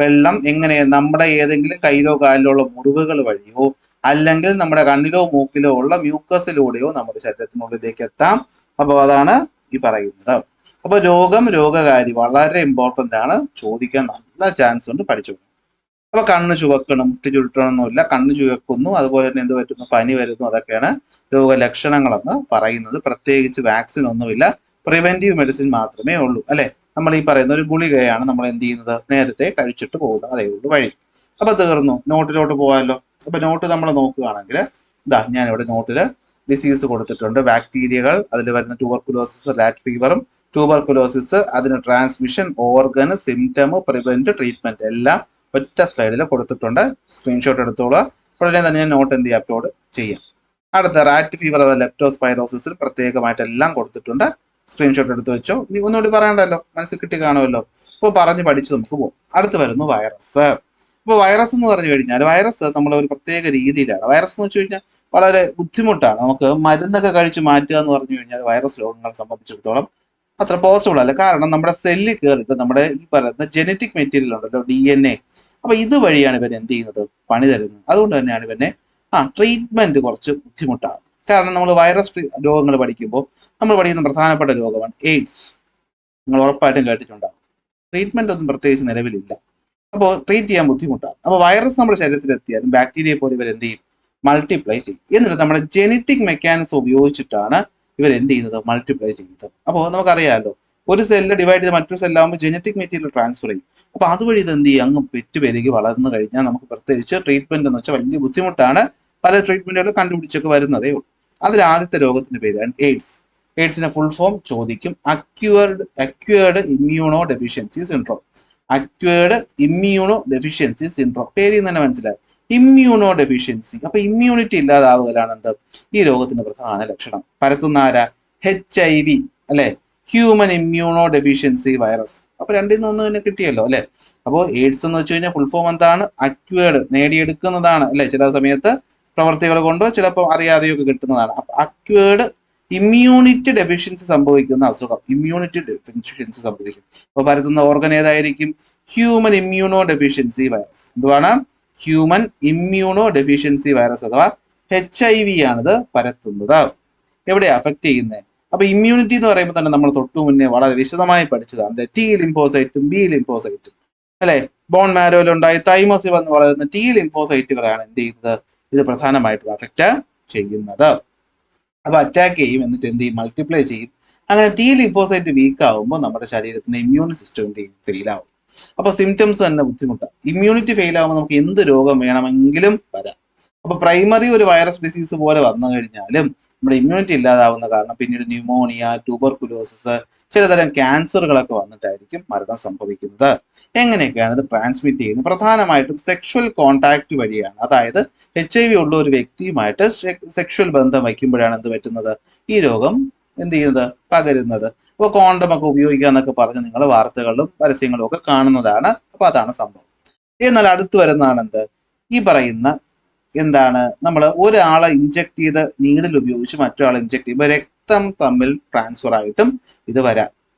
വെള്ളം എങ്ങനെ നമ്മുടെ ഏതെങ്കിലും കയ്യിലോ കാലിലോ ഉള്ള മുറിവുകൾ വഴിയോ അല്ലെങ്കിൽ നമ്മുടെ കണ്ണിലോ മൂക്കിലോ ഉള്ള മ്യൂക്കസിലൂടെയോ നമ്മുടെ ശരീരത്തിനുള്ളിലേക്ക് എത്താം. അപ്പോൾ അതാണ് ഈ പറയുന്നത്. അപ്പൊ രോഗകാരി വളരെ ഇമ്പോർട്ടന്റ് ആണ്, ചോദിക്കാൻ നല്ല ചാൻസ് ഉണ്ട്, പഠിച്ചു. അപ്പൊ കണ്ണ് ചുവക്കണം, മുട്ടി ചുരുട്ടണമെന്നില്ല, കണ്ണ് ചുവക്കുന്നു, അതുപോലെ തന്നെ എന്ത് പറ്റുന്നു? പനി വരുന്നു. അതൊക്കെയാണ് രോഗലക്ഷണങ്ങളെന്ന് പറയുന്നത്. പ്രത്യേകിച്ച് വാക്സിൻ ഒന്നുമില്ല, പ്രിവെന്റീവ് മെഡിസിൻ മാത്രമേ ഉള്ളൂ അല്ലെ. നമ്മൾ ഈ പറയുന്ന ഒരു ഗുളികയാണ് നമ്മൾ എന്ത് ചെയ്യുന്നത്? നേരത്തെ കഴിച്ചിട്ട് പോകുന്നത്, അതേ ഉള്ളൂ വഴി. അപ്പൊ തീർന്നു. നോട്ടിലോട്ട് പോകാമല്ലോ. അപ്പൊ നോട്ട് നമ്മൾ നോക്കുകയാണെങ്കിൽ ഇതാ ഞാനിവിടെ നോട്ടില് ഡിസീസ് കൊടുത്തിട്ടുണ്ട്. ബാക്ടീരിയകൾ, അതിൽ വരുന്ന ട്യൂബർകുലോസിസ്, റാറ്റ് ഫീവറും ട്യൂബർകുലോസിസ്, അതിന് transmission, organ, symptom, prevent, treatment എല്ലാം ഒറ്റ സ്ലൈഡിൽ കൊടുത്തിട്ടുണ്ട്. സ്ക്രീൻഷോട്ട് എടുത്തോളുക. ഉടനെ തന്നെ ഞാൻ നോട്ട് എന്ത് ചെയ്യാം, അപ്ലോഡ് ചെയ്യാം. അടുത്ത റാറ്റ് ഫീവർ അഥവാ ലെപ്റ്റോസ്പൈറോസിസിൽ പ്രത്യേകമായിട്ട് എല്ലാം കൊടുത്തിട്ടുണ്ട്. സ്ക്രീൻഷോട്ട് എടുത്ത് വെച്ചോ. ഇനി ഒന്നുകൂടി പറയണ്ടല്ലോ, മനസ്സിൽ കിട്ടി കാണുമല്ലോ. അപ്പോൾ പറഞ്ഞ് പഠിച്ച് നമുക്ക് പോകും. അടുത്ത് വരുന്നു വൈറസ്. ഇപ്പോൾ വൈറസ് എന്ന് പറഞ്ഞു കഴിഞ്ഞാൽ വൈറസ് നമ്മൾ ഒരു പ്രത്യേക രീതിയിലാണ്. വൈറസ് എന്ന് വെച്ച് കഴിഞ്ഞാൽ വളരെ ബുദ്ധിമുട്ടാണ്. നമുക്ക് മരുന്നൊക്കെ കഴിച്ച് മാറ്റുക എന്ന് പറഞ്ഞു കഴിഞ്ഞാൽ വൈറസ് രോഗങ്ങളെ സംബന്ധിച്ചിടത്തോളം അത്ര പോസിബിൾ അല്ല. കാരണം നമ്മുടെ സെല്ലിൽ കയറിയിട്ട് നമ്മുടെ ഈ പറയുന്ന ജനറ്റിക് മെറ്റീരിയൽ ഉണ്ടല്ലോ, DNA, അപ്പൊ ഇതുവഴിയാണ് ഇവൻ എന്ത് ചെയ്യുന്നത്? പണി തരുന്നത്. അതുകൊണ്ട് തന്നെയാണ് ഇവനെ ട്രീറ്റ്മെന്റ് കുറച്ച് ബുദ്ധിമുട്ടാണ്. കാരണം നമ്മൾ വൈറസ് രോഗങ്ങൾ പഠിക്കുമ്പോൾ നമ്മൾ പഠിക്കുന്ന പ്രധാനപ്പെട്ട രോഗമാണ് എയ്ഡ്സ്. നിങ്ങൾ ഉറപ്പായിട്ടും കേട്ടിട്ടുണ്ടാകും. ട്രീറ്റ്മെന്റ് ഒന്നും പ്രത്യേകിച്ച് നിലവിലില്ല. അപ്പോൾ ട്രീറ്റ് ചെയ്യാൻ ബുദ്ധിമുട്ടാണ്. അപ്പോൾ വൈറസ് നമ്മുടെ ശരീരത്തിൽ എത്തിയാലും ബാക്ടീരിയ പോലെ ഇവർ എന്ത് ചെയ്യും? മൾട്ടിപ്ലൈ ചെയ്യും. എന്നിട്ട് നമ്മുടെ ജെനറ്റിക് മെക്കാനിസം ഉപയോഗിച്ചിട്ടാണ് ഇവർ എന്ത് ചെയ്യുന്നത്? മൾട്ടിപ്ലൈ ചെയ്യുന്നത്. അപ്പോൾ നമുക്കറിയാമല്ലോ, ഒരു സെല്ല് ഡിവൈഡ് ചെയ്ത് മറ്റൊരു സെല്ലാകുമ്പോൾ ജെനറ്റിക് മെറ്റീരിയൽ ട്രാൻസ്ഫർ ചെയ്യും. അപ്പോൾ അതുവഴി ഇത് എന്ത് ചെയ്യും? അങ്ങ് പെറ്റുപെരുകി വളർന്നു കഴിഞ്ഞാൽ നമുക്ക് പ്രത്യേകിച്ച് ട്രീറ്റ്മെന്റ് എന്ന് വെച്ചാൽ വലിയ ബുദ്ധിമുട്ടാണ്. പല ട്രീറ്റ്മെന്റുകൾ കണ്ടുപിടിച്ചൊക്കെ വരുന്നതേ ഉള്ളൂ. അതിൽ ആദ്യത്തെ രോഗത്തിന്റെ പേരാണ് എയ്ഡ്സ്. എയ്ഡ്സിന്റെ ഫുൾ ഫോം ചോദിക്കും. Acquired immuno deficiency syndrome. Acquired immuno deficiency syndrome. പേരിൽ നിന്ന് തന്നെ മനസ്സിലായി, ഇമ്മ്യൂണോ ഡെഫിഷ്യൻസി. അപ്പൊ ഇമ്മ്യൂണിറ്റി ഇല്ലാതാവുകയാണ് എന്ത്? ഈ രോഗത്തിന്റെ പ്രധാന ലക്ഷണം. പരത്തുന്ന ആരാ? HIV, അല്ലെ? Human immunodeficiency virus. അപ്പൊ രണ്ടിൽ നിന്ന് ഒന്ന് തന്നെ കിട്ടിയല്ലോ, അല്ലെ? അപ്പോൾ എയ്ഡ്സ് എന്ന് വെച്ച് കഴിഞ്ഞാൽ ഫുൾ ഫോം എന്താണ്? അക്വേർഡ്, നേടിയെടുക്കുന്നതാണ്, അല്ലെ? ചില സമയത്ത് പ്രവർത്തികൾ കൊണ്ടോ ചിലപ്പോൾ അറിയാതെയോ ഒക്കെ കിട്ടുന്നതാണ്. അപ്പൊ അക്വേർഡ് ഇമ്മ്യൂണിറ്റി ഡെഫിഷ്യൻസി സംഭവിക്കുന്ന അസുഖം, ഇമ്മ്യൂണിറ്റി ഡെഫിഷ്യൻസി സംഭവിക്കും. അപ്പൊ പരത്തുന്ന ഓർഗൻ ഏതായിരിക്കും? Human immunodeficiency virus. എന്തുവാണ്? ഹ്യൂമൻ ഇമ്മ്യൂണോ ഡെഫിഷ്യൻസി വൈറസ് അഥവാ HIV ആണിത് പരത്തുന്നത്. എവിടെ അഫക്ട് ചെയ്യുന്നത്? അപ്പൊ ഇമ്മ്യൂണിറ്റി എന്ന് പറയുമ്പോൾ തന്നെ നമ്മൾ തൊട്ടു മുന്നേ വളരെ വിശദമായി പഠിച്ചതാണ്. T ലിംഫോസൈറ്റും B ലിംഫോസൈറ്റും, അല്ലെ? ബോൺ മാരോയിലുണ്ടായി തൈമസിൽ വന്ന് വളരുന്ന T ലിംഫോസൈറ്റുകളാണ് എന്ത് ചെയ്യുന്നത്? ഇത് പ്രധാനമായിട്ടും അഫക്റ്റ് ചെയ്യുന്നത്. അപ്പൊ അറ്റാക്ക് ചെയ്യും, എന്നിട്ട് എന്ത് ചെയ്യും? മൾട്ടിപ്ലൈ ചെയ്യും. അങ്ങനെ T ലിംഫോസൈറ്റ് വീക്ക് ആവുമ്പോൾ നമ്മുടെ ശരീരത്തിന്റെ ഇമ്മ്യൂൺ സിസ്റ്റം എന്ത് ചെയ്യും? ഫെയിൽ ആവും. അപ്പൊ സിംറ്റംസ് തന്നെ ബുദ്ധിമുട്ടാണ്. ഇമ്മ്യൂണിറ്റി ഫെയിൽ ആകുമ്പോൾ നമുക്ക് എന്ത് രോഗം വേണമെങ്കിലും വരാം. അപ്പൊ പ്രൈമറി ഒരു വൈറസ് ഡിസീസ് പോലെ വന്നു കഴിഞ്ഞാലും നമ്മുടെ ഇമ്മ്യൂണിറ്റി ഇല്ലാതാവുന്ന കാരണം പിന്നീട് ന്യൂമോണിയ, ട്യൂബർകുലോസിസ്, ചിലതരം ക്യാൻസറുകളൊക്കെ വന്നിട്ടായിരിക്കും മരണം സംഭവിക്കുന്നത്. എങ്ങനെയൊക്കെയാണ് ഇത് ട്രാൻസ്മിറ്റ് ചെയ്യുന്നത്? പ്രധാനമായിട്ടും സെക്ഷുവൽ കോണ്ടാക്ട് വഴിയാണ്. അതായത് HIV ഉള്ള ഒരു വ്യക്തിയുമായിട്ട് സെക്ഷുവൽ ബന്ധം വയ്ക്കുമ്പോഴാണ് എന്ത് പറ്റുന്നത്? ഈ രോഗം എന്ത് ചെയ്യുന്നത്? പകരുന്നത്. അപ്പോൾ കോണ്ടം ഒക്കെ ഉപയോഗിക്കുക എന്നൊക്കെ പറഞ്ഞ് നിങ്ങൾ വാർത്തകളിലും പരസ്യങ്ങളും ഒക്കെ കാണുന്നതാണ്. അപ്പൊ അതാണ് സംഭവം. എന്നാൽ അടുത്ത് വരുന്നതാണ് എന്ത്? ഈ പറയുന്ന എന്താണ്? നമ്മൾ ഒരാളെ ഇഞ്ചക്ട് ചെയ്ത് നീഡിൽ ഉപയോഗിച്ച് മറ്റൊരാളെ ഇഞ്ചക്ട് ചെയ്യുമ്പോൾ രക്തം തമ്മിൽ ട്രാൻസ്ഫർ ആയിട്ടും ഇത് വരാം.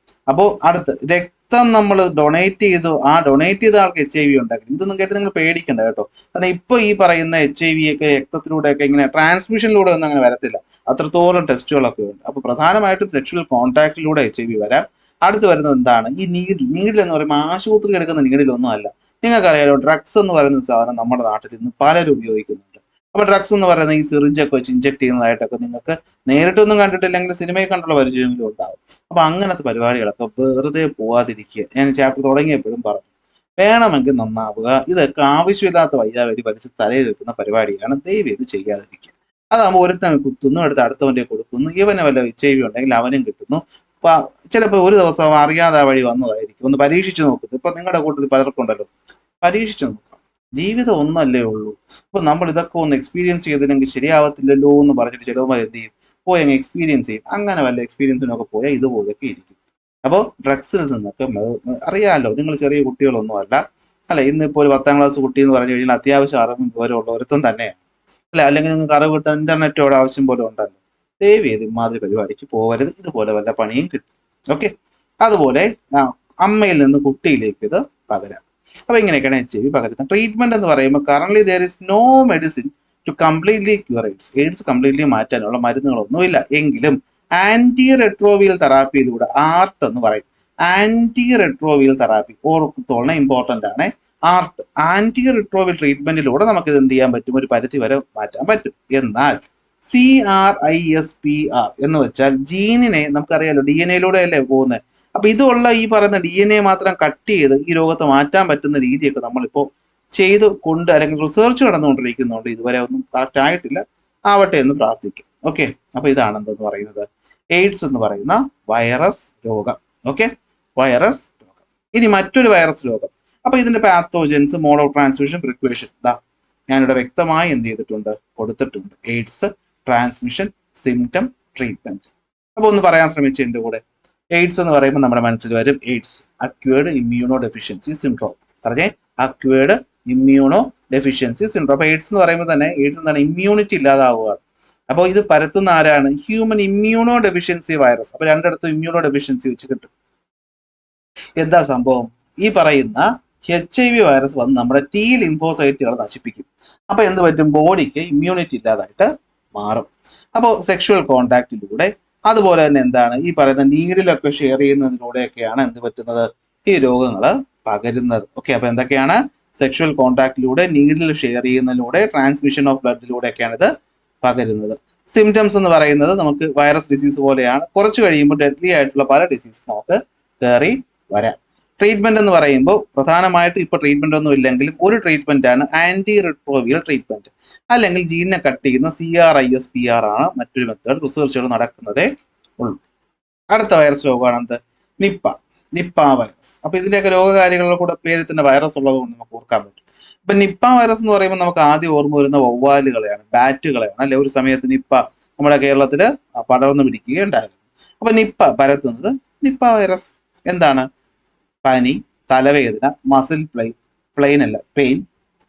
അപ്പോൾ അടുത്ത് രക്തം നമ്മൾ ഡൊണേറ്റ് ചെയ്തു, ആ ഡൊണേറ്റ് ചെയ്ത ആൾക്ക് HIV ഉണ്ടാക്കി. ഇതൊന്നും കേട്ട് നിങ്ങൾ പേടിക്കണ്ട കേട്ടോ. കാരണം ഇപ്പൊ ഈ പറയുന്ന HIV ഒക്കെ രക്തത്തിലൂടെയൊക്കെ ഇങ്ങനെ ട്രാൻസ്മിഷനിലൂടെ ഒന്നും അങ്ങനെ വരത്തില്ല. അത്രത്തോളം ടെസ്റ്റുകളൊക്കെ ഉണ്ട്. അപ്പൊ പ്രധാനമായിട്ടും സെക്ഷുവൽ കോൺടാക്റ്റിലൂടെ HIV വരാം. അടുത്ത് വരുന്നത് എന്താണ്? ഈ നീഡിൽ എന്ന് പറയുമ്പോൾ ആശുപത്രി എടുക്കുന്ന നീഡിലൊന്നും അല്ല. നിങ്ങൾക്കറിയാലോ, ഡ്രഗ്സ് എന്ന് പറയുന്ന സാധനം നമ്മുടെ നാട്ടിൽ ഇന്ന് പലരും ഉപയോഗിക്കുന്നുണ്ട്. അപ്പൊ ഡ്രഗ്സ് എന്ന് പറയുന്ന ഈ സിറിഞ്ചൊക്കെ വെച്ച് ഇഞ്ചക്ട് ചെയ്യുന്നതായിട്ടൊക്കെ നിങ്ങൾക്ക് നേരിട്ടൊന്നും കണ്ടിട്ടില്ലെങ്കിൽ സിനിമയിൽ കണ്ടുള്ള പരിചയമെങ്കിലും ഉണ്ടാവും. അപ്പൊ അങ്ങനത്തെ പരിപാടികളൊക്കെ വെറുതെ പോവാതിരിക്കുക. ഞാൻ ചാപ്റ്റർ തുടങ്ങിയപ്പോഴും പറഞ്ഞു, വേണമെങ്കിൽ നന്നാവുക. ഇതൊക്കെ ആവശ്യമില്ലാത്ത വയ്യാവരി വലിച്ച് തലയിൽ വെക്കുന്ന പരിപാടിയാണ്. ദയവ് ഇത് ചെയ്യാതിരിക്കുക. അതാകുമ്പോൾ ഒരുത്തൻ കുത്തുന്നു, എടുത്ത് അടുത്തവന്റെ കൊടുക്കുന്നു. ഇവനെ വല്ല HIV ഉണ്ടെങ്കിൽ അവനും കിട്ടുന്നു. ചിലപ്പോൾ ഒരു ദിവസം അറിയാതെ വഴി വന്നതായിരിക്കും. ഒന്ന് പരീക്ഷിച്ചു നോക്കുന്നു. ഇപ്പൊ നിങ്ങളുടെ കൂട്ടത്തിൽ പലർക്കും ഉണ്ടല്ലോ, പരീക്ഷിച്ചു നോക്കാം. ജീവിതം ഒന്നല്ലേ ഉള്ളൂ. അപ്പൊ നമ്മൾ ഇതൊക്കെ ഒന്ന് എക്സ്പീരിയൻസ് ചെയ്തില്ലെങ്കിൽ ശരിയാവത്തില്ലല്ലോ എന്ന് പറഞ്ഞിട്ട് ചിലവന്മാർ എന്ത് ചെയ്യും? പോയി അങ്ങ് എക്സ്പീരിയൻസ് ചെയ്യും. അങ്ങനെ വല്ല എക്സ്പീരിയൻസിനൊക്കെ പോയാൽ ഇതുപോലെയൊക്കെ ഇരിക്കും. അപ്പോൾ ഡ്രഗ്സിൽ നിന്നൊക്കെ അറിയാമല്ലോ, നിങ്ങൾ ചെറിയ കുട്ടികളൊന്നും അല്ല, അല്ലെ? ഇന്നിപ്പോൾ ഒരു 10ാം ക്ലാസ് കുട്ടി എന്ന് പറഞ്ഞു കഴിഞ്ഞാൽ അത്യാവശ്യം അറിവും വിവരമുള്ള ഒരുത്തം തന്നെയാണ്, അല്ലെ? അല്ലെങ്കിൽ നിങ്ങൾക്ക് അറിവ് കിട്ടാൻ ഇന്റർനെറ്റോടെ ആവശ്യം പോലെ ഉണ്ടല്ലോ. ദയവ് ചെയ്ത് ഇമാതിരി പരിപാടിക്ക് പോകരുത്. ഇതുപോലെ വല്ല പണിയും കിട്ടും. ഓക്കെ. അതുപോലെ അമ്മയിൽ നിന്ന് കുട്ടിയിലേക്ക് ഇത് പകരാം. അപ്പൊ ഇങ്ങനെയൊക്കെയാണ് HIV പകരുന്നത്. ട്രീറ്റ്മെന്റ് എന്ന് പറയുമ്പോൾ current there is no medicine to completely cure AIDS. AIDS completely മാറ്റാനുള്ള മരുന്നുകളൊന്നുമില്ല. എങ്കിലും ആന്റി റെട്രോവിയൽ തെറാപ്പിയിലൂടെ, ആർട്ട് എന്ന് പറയും, ആന്റി റെട്രോവിയൽ തെറാപ്പി ഓർത്തോളം ഇമ്പോർട്ടന്റ് ആണ്. ആർട്ട്, ആന്റി റെട്രോവിയൽ ട്രീറ്റ്മെന്റിലൂടെ നമുക്ക് ഇത് എന്ത് ചെയ്യാൻ പറ്റും? ഒരു പരിധി വരെ മാറ്റാൻ പറ്റും. എന്നാൽ CRISPR എന്ന് വെച്ചാൽ ജീനിനെ, നമുക്കറിയാലോ DNA അല്ലേ പോകുന്നത്. അപ്പൊ ഇതുള്ള ഈ പറയുന്ന DNA മാത്രം കട്ട് ചെയ്ത് ഈ രോഗത്തെ മാറ്റാൻ പറ്റുന്ന രീതിയൊക്കെ നമ്മളിപ്പോ ചെയ്ത് കൊണ്ട്, അല്ലെങ്കിൽ റിസർച്ച് നടന്നുകൊണ്ടിരിക്കുന്നുണ്ട്. ഇതുവരെ ഒന്നും കറക്റ്റ് ആയിട്ടില്ല. ആവട്ടെ എന്ന് പ്രാർത്ഥിക്കും. ഓക്കെ. അപ്പൊ ഇതാണ് എന്തെന്ന് പറയുന്നത്? എയ്ഡ്സ് എന്ന് പറയുന്ന വൈറസ് രോഗം. ഓക്കെ, വൈറസ് രോഗം. ഇനി മറ്റൊരു വൈറസ് രോഗം. അപ്പൊ ഇതിന്റെ pathogens, mode of transmission, precaution ഞാനിവിടെ വ്യക്തമായി എന്ത് ചെയ്തിട്ടുണ്ട്? കൊടുത്തിട്ടുണ്ട്. AIDS, transmission, symptom, treatment. അപ്പൊ ഒന്ന് പറയാൻ ശ്രമിച്ചു എന്റെ കൂടെ. എയ്ഡ്സ് എന്ന് പറയുമ്പോൾ നമ്മുടെ മനസ്സിൽ വരും AIDS, acquired immuno deficiency syndrome. പറഞ്ഞേ, അക്വേർഡ് ഇമ്മ്യൂണോ ഡെഫിഷ്യൻസി സിൻഡ്രോം. അപ്പൊ എയ്ഡ്സ് എന്ന് പറയുമ്പോൾ തന്നെ എയ്ഡ്സ് എന്താണ്? ഇമ്മ്യൂണിറ്റി ഇല്ലാതാവുകയാണ്. അപ്പോൾ ഇത് പരത്തുന്ന ആരാണ്? Human immunodeficiency virus. അപ്പൊ രണ്ടിടത്തും ഇമ്മ്യൂണോ ഡെഫിഷ്യൻസി വെച്ച് കിട്ടും. എന്താ സംഭവം? ഈ പറയുന്ന HIV വൈറസ് വന്ന് നമ്മുടെ T ലിംഫോസൈറ്റുകൾ നശിപ്പിക്കും. അപ്പൊ എന്ത് പറ്റും? ബോഡിക്ക് ഇമ്മ്യൂണിറ്റി ഇല്ലാതായിട്ട് മാറും. അപ്പോൾ സെക്ഷുവൽ കോണ്ടാക്റ്റിലൂടെ, അതുപോലെ തന്നെ എന്താണ് ഈ പറയുന്ന നീഡിലൊക്കെ ഷെയർ ചെയ്യുന്നതിലൂടെയൊക്കെയാണ് എന്ത് പറ്റുന്നത്, ഈ രോഗങ്ങൾ പകരുന്നത്. ഓക്കെ, അപ്പൊ എന്തൊക്കെയാണ്? സെക്ഷുവൽ കോണ്ടാക്റ്റിലൂടെ, നീഡിൽ ഷെയർ ചെയ്യുന്നതിലൂടെ, ട്രാൻസ്മിഷൻ ഓഫ് ബ്ലഡിലൂടെയൊക്കെയാണ് ഇത് പകരുന്നത്. സിംറ്റംസ് എന്ന് പറയുന്നത് നമുക്ക് വൈറസ് ഡിസീസ് പോലെയാണ്. കുറച്ച് കഴിയുമ്പോൾ ഡെഡ്ലി ആയിട്ടുള്ള പല ഡിസീസ് നമുക്ക് കയറി വരാം. ട്രീറ്റ്മെന്റ് എന്ന് പറയുമ്പോൾ പ്രധാനമായിട്ടും ഇപ്പൊ ട്രീറ്റ്മെന്റ് ഒന്നും ഇല്ലെങ്കിലും ഒരു ട്രീറ്റ്മെന്റ് ആണ് ആന്റി റിട്രോവിയൽ ട്രീറ്റ്മെന്റ്, അല്ലെങ്കിൽ ജീനിനെ കട്ട് ചെയ്യുന്ന CRISPR ആണ് മറ്റൊരു മെത്തേഡ്. റിസർച്ചുകൾ നടക്കുന്നതേ ഉള്ളൂ. അടുത്ത വൈറസ് രോഗമാണ് എന്ത്? Nipah virus. അപ്പൊ ഇതിന്റെയൊക്കെ രോഗകാരികളുടെ കൂടെ പേരിൽ തന്നെ വൈറസ് ഉള്ളത് കൊണ്ട് നമുക്ക് ഓർക്കാൻ പറ്റും. ഇപ്പൊ നിപ്പ വൈറസ് എന്ന് പറയുമ്പോൾ നമുക്ക് ആദ്യം ഓർമ്മ വരുന്ന വവ്വാലുകളെയാണ്, ബാറ്റുകളെയാണ് അല്ലെ. ഒരു സമയത്ത് നിപ്പ നമ്മുടെ കേരളത്തിൽ പടർന്നു പിടിക്കുകയുണ്ടായിരുന്നു. അപ്പൊ നിപ്പ പരത്തുന്നത് നിപ്പ വൈറസ് എന്താണ്? പനി, തലവേദന, മസിൽ പെയിൻ,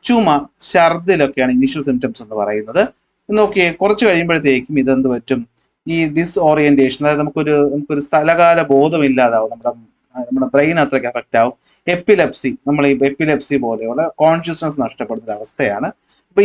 ചുമ, ഛർദിലൊക്കെയാണ് ഇനീഷ്യൽ സിംറ്റംസ് എന്ന് പറയുന്നത്. നോക്കിയേ, കുറച്ച് കഴിയുമ്പോഴത്തേക്കും ഇതെന്ത് പറ്റും? ഈ ഡിസ്ഓറിയന്റേഷൻ, അതായത് നമുക്കൊരു സ്ഥലകാല ബോധം ഇല്ലാതാവും, നമ്മുടെ ബ്രെയിൻ അത്രയ്ക്ക് എഫക്റ്റ് ആവും. നമ്മൾ ഈ എപ്പിലെപ്സി പോലെയുള്ള കോൺഷ്യസ്നസ് നഷ്ടപ്പെടുന്ന അവസ്ഥയാണ്. അപ്പൊ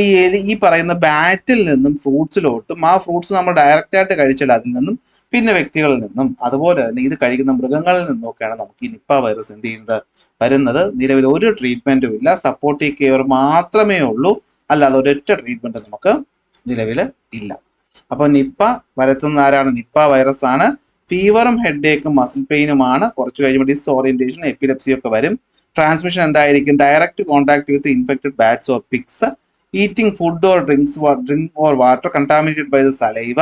ഈ പറയുന്ന ബാറ്റിൽ നിന്നും ഫ്രൂട്ട്സിലോട്ടും, ആ ഫ്രൂട്ട്സ് നമ്മൾ ഡയറക്റ്റ് ആയിട്ട് കഴിച്ചാൽ അതിൽ നിന്നും, പിന്നെ വ്യക്തികളിൽ നിന്നും, അതുപോലെ തന്നെ ഇത് കഴിക്കുന്ന മൃഗങ്ങളിൽ നിന്നൊക്കെയാണ് നമുക്ക് ഈ നിപ്പ വൈറസ് എന്ത് ചെയ്യുന്നത്, വരുന്നത്. നിലവിൽ ഒരു ട്രീറ്റ്മെന്റും ഇല്ല, സപ്പോർട്ടീവ് കെയർ മാത്രമേ ഉള്ളൂ, അല്ലാതെ ഒരൊറ്റ ട്രീറ്റ്മെന്റ് നമുക്ക് നിലവിൽ ഇല്ല. അപ്പൊ നിപ്പ പരത്തുന്ന ആരാണ്? നിപ്പ വൈറസ് ആണ്. ഫീവറും ഹെഡേക്കും മസിൽ പെയിനുമാണ്. കുറച്ച് കഴിയുമ്പോൾ ഡിസ്ഓറിയന്റേഷൻ, എപ്പിലെപ്സി ഒക്കെ വരും. ട്രാൻസ്മിഷൻ എന്തായിരിക്കും? Direct contact with infected bats or pigs, eating food or drink or water contaminated by the saliva.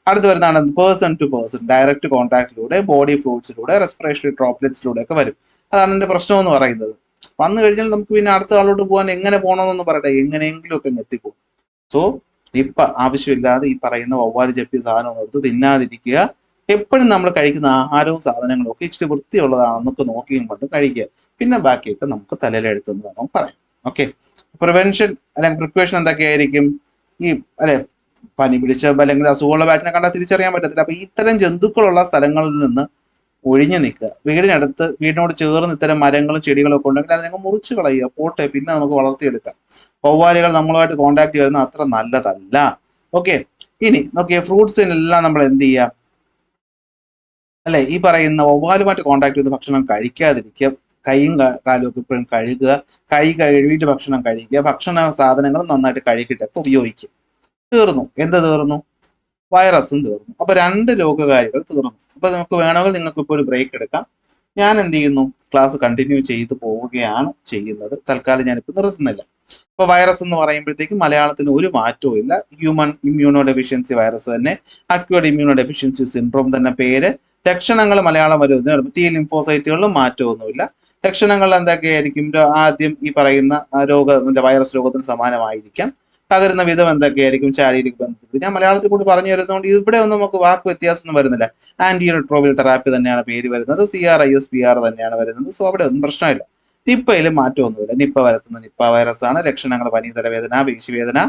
അടുത്ത് വരുന്നതാണ് പേഴ്സൺ ടു പേഴ്സൺ, ഡയറക്റ്റ് കോൺടാക്റ്റിലൂടെ, ബോഡി ഫ്ലൂയിഡ്സിലൂടെ, റെസ്പിറേറ്ററി ഡ്രോപ്ലെറ്റ്സിലൂടെ ഒക്കെ വരും. അതാണ് എന്റെ പ്രശ്നം എന്ന് പറയുന്നത്. വന്നു കഴിഞ്ഞാൽ നമുക്ക് പിന്നെ അടുത്ത ആളോട്ട് പോകാൻ എങ്ങനെ പോകണമെന്ന് പറയട്ടെ, എങ്ങനെയെങ്കിലും ഒക്കെ എത്തിപ്പോകും. സോ നിപ്പ ആവശ്യമില്ലാതെ ഈ പറയുന്ന വവ്വാല് ചപ്പിയ സാധനം എടുത്ത് തിന്നാതിരിക്കുക. എപ്പോഴും നമ്മൾ കഴിക്കുന്ന ആഹാരവും സാധനങ്ങളും ഒക്കെ ഇച്ചിരി വൃത്തിയുള്ളതാണെന്നൊക്കെ നോക്കിയും കണ്ടും കഴിക്കുക. പിന്നെ ബാക്കിയൊക്കെ നമുക്ക് തലയിലെടുത്തെന്ന് വേണം പറയാം. ഓക്കെ, പ്രിവെൻഷൻ അല്ലെങ്കിൽ പ്രിക്വേഷൻ എന്തൊക്കെയായിരിക്കും? ഈ പനി പിടിച്ച അല്ലെങ്കിൽ അസുഖമുള്ള ബാറ്റിനെ കണ്ടാൽ തിരിച്ചറിയാൻ പറ്റത്തില്ല. അപ്പൊ ഇത്തരം ജന്തുക്കളുള്ള സ്ഥലങ്ങളിൽ നിന്ന് ഒഴിഞ്ഞു നിൽക്കുക. വീടിനോട് ചേർന്ന് ഇത്തരം മരങ്ങളും ചെടികളും ഒക്കെ ഉണ്ടെങ്കിൽ അതിനൊക്കെ മുറിച്ച് കളയുക, പോട്ടെ, പിന്നെ നമുക്ക് വളർത്തിയെടുക്കാം. വവ്വാലുകൾ നമ്മളുമായിട്ട് കോണ്ടാക്ട് ചെയ്യുന്നത് അത്ര നല്ലതല്ല. ഓക്കെ, ഇനി നോക്കിയ ഫ്രൂട്ട്സിനെല്ലാം നമ്മൾ എന്ത് ചെയ്യാം അല്ലെ, ഈ പറയുന്ന വവ്വാലുമായിട്ട് കോണ്ടാക്ട് ചെയ്ത് ഭക്ഷണം കഴിക്കാതിരിക്കുക. കൈയും കാലും ഒക്കെ എപ്പോഴും കഴുകുക. കൈ കഴുകിയിട്ട് ഭക്ഷണം കഴിക്കുക. ഭക്ഷണ സാധനങ്ങൾ നന്നായിട്ട് കഴുകിയിട്ടൊക്കെ ഉപയോഗിക്കുക. തീർന്നു. എന്ത് തീർന്നു? വൈറസും തീർന്നു. അപ്പൊ 2 രോഗകാരികൾ തീർന്നു. അപ്പൊ നമുക്ക് വേണമെങ്കിൽ നിങ്ങൾക്ക് ഇപ്പോൾ ഒരു ബ്രേക്ക് എടുക്കാം. ഞാൻ എന്ത് ചെയ്യുന്നു? ക്ലാസ് കണ്ടിന്യൂ ചെയ്തു പോവുകയാണ് ചെയ്യുന്നത്. തൽക്കാലം ഞാനിപ്പോൾ നിർത്തുന്നില്ല. ഇപ്പൊ വൈറസ് എന്ന് പറയുമ്പോഴത്തേക്കും മലയാളത്തിന് ഒരു മാറ്റവും ഇല്ല. ഹ്യൂമൻ ഇമ്മ്യൂണോ ഡെഫിഷ്യൻസി വൈറസ് തന്നെ, അക്വേർഡ് ഇമ്മ്യൂണോ ഡെഫിഷ്യൻസി സിൻഡ്രോം തന്നെ പേര്. ലക്ഷണങ്ങൾ മലയാളം വരുന്നത് T ലിംഫോസൈറ്റുകളിലും മാറ്റമൊന്നുമില്ല. ലക്ഷണങ്ങൾ എന്തൊക്കെയായിരിക്കും? ആദ്യം ഈ പറയുന്ന വൈറസ് രോഗത്തിന് സമാനമായിരിക്കാം. പകരുന്ന വിധം എന്തൊക്കെയായിരിക്കും? ശാരീരിക ബന്ധത്തിൽ. ഞാൻ മലയാളത്തിൽ കൂടി പറഞ്ഞു തരുന്നതുകൊണ്ട് ഇവിടെ ഒന്നും നമുക്ക് വാക്ക് വ്യത്യാസമൊന്നും വരുന്നില്ല. ആന്റി റിട്രോവിയൽ തെറാപ്പി തന്നെയാണ് പേര് വരുന്നത്, CRISPR തന്നെയാണ് വരുന്നത്. സോ അവിടെ ഒന്നും പ്രശ്നമില്ല. നിപ്പയിലും മാറ്റമൊന്നുമില്ല. നിപ്പ വരുത്തുന്ന നിപ്പ വൈറസ് ആണ്. ലക്ഷണങ്ങൾ പനി, തലവേദന, പേശിവേദന,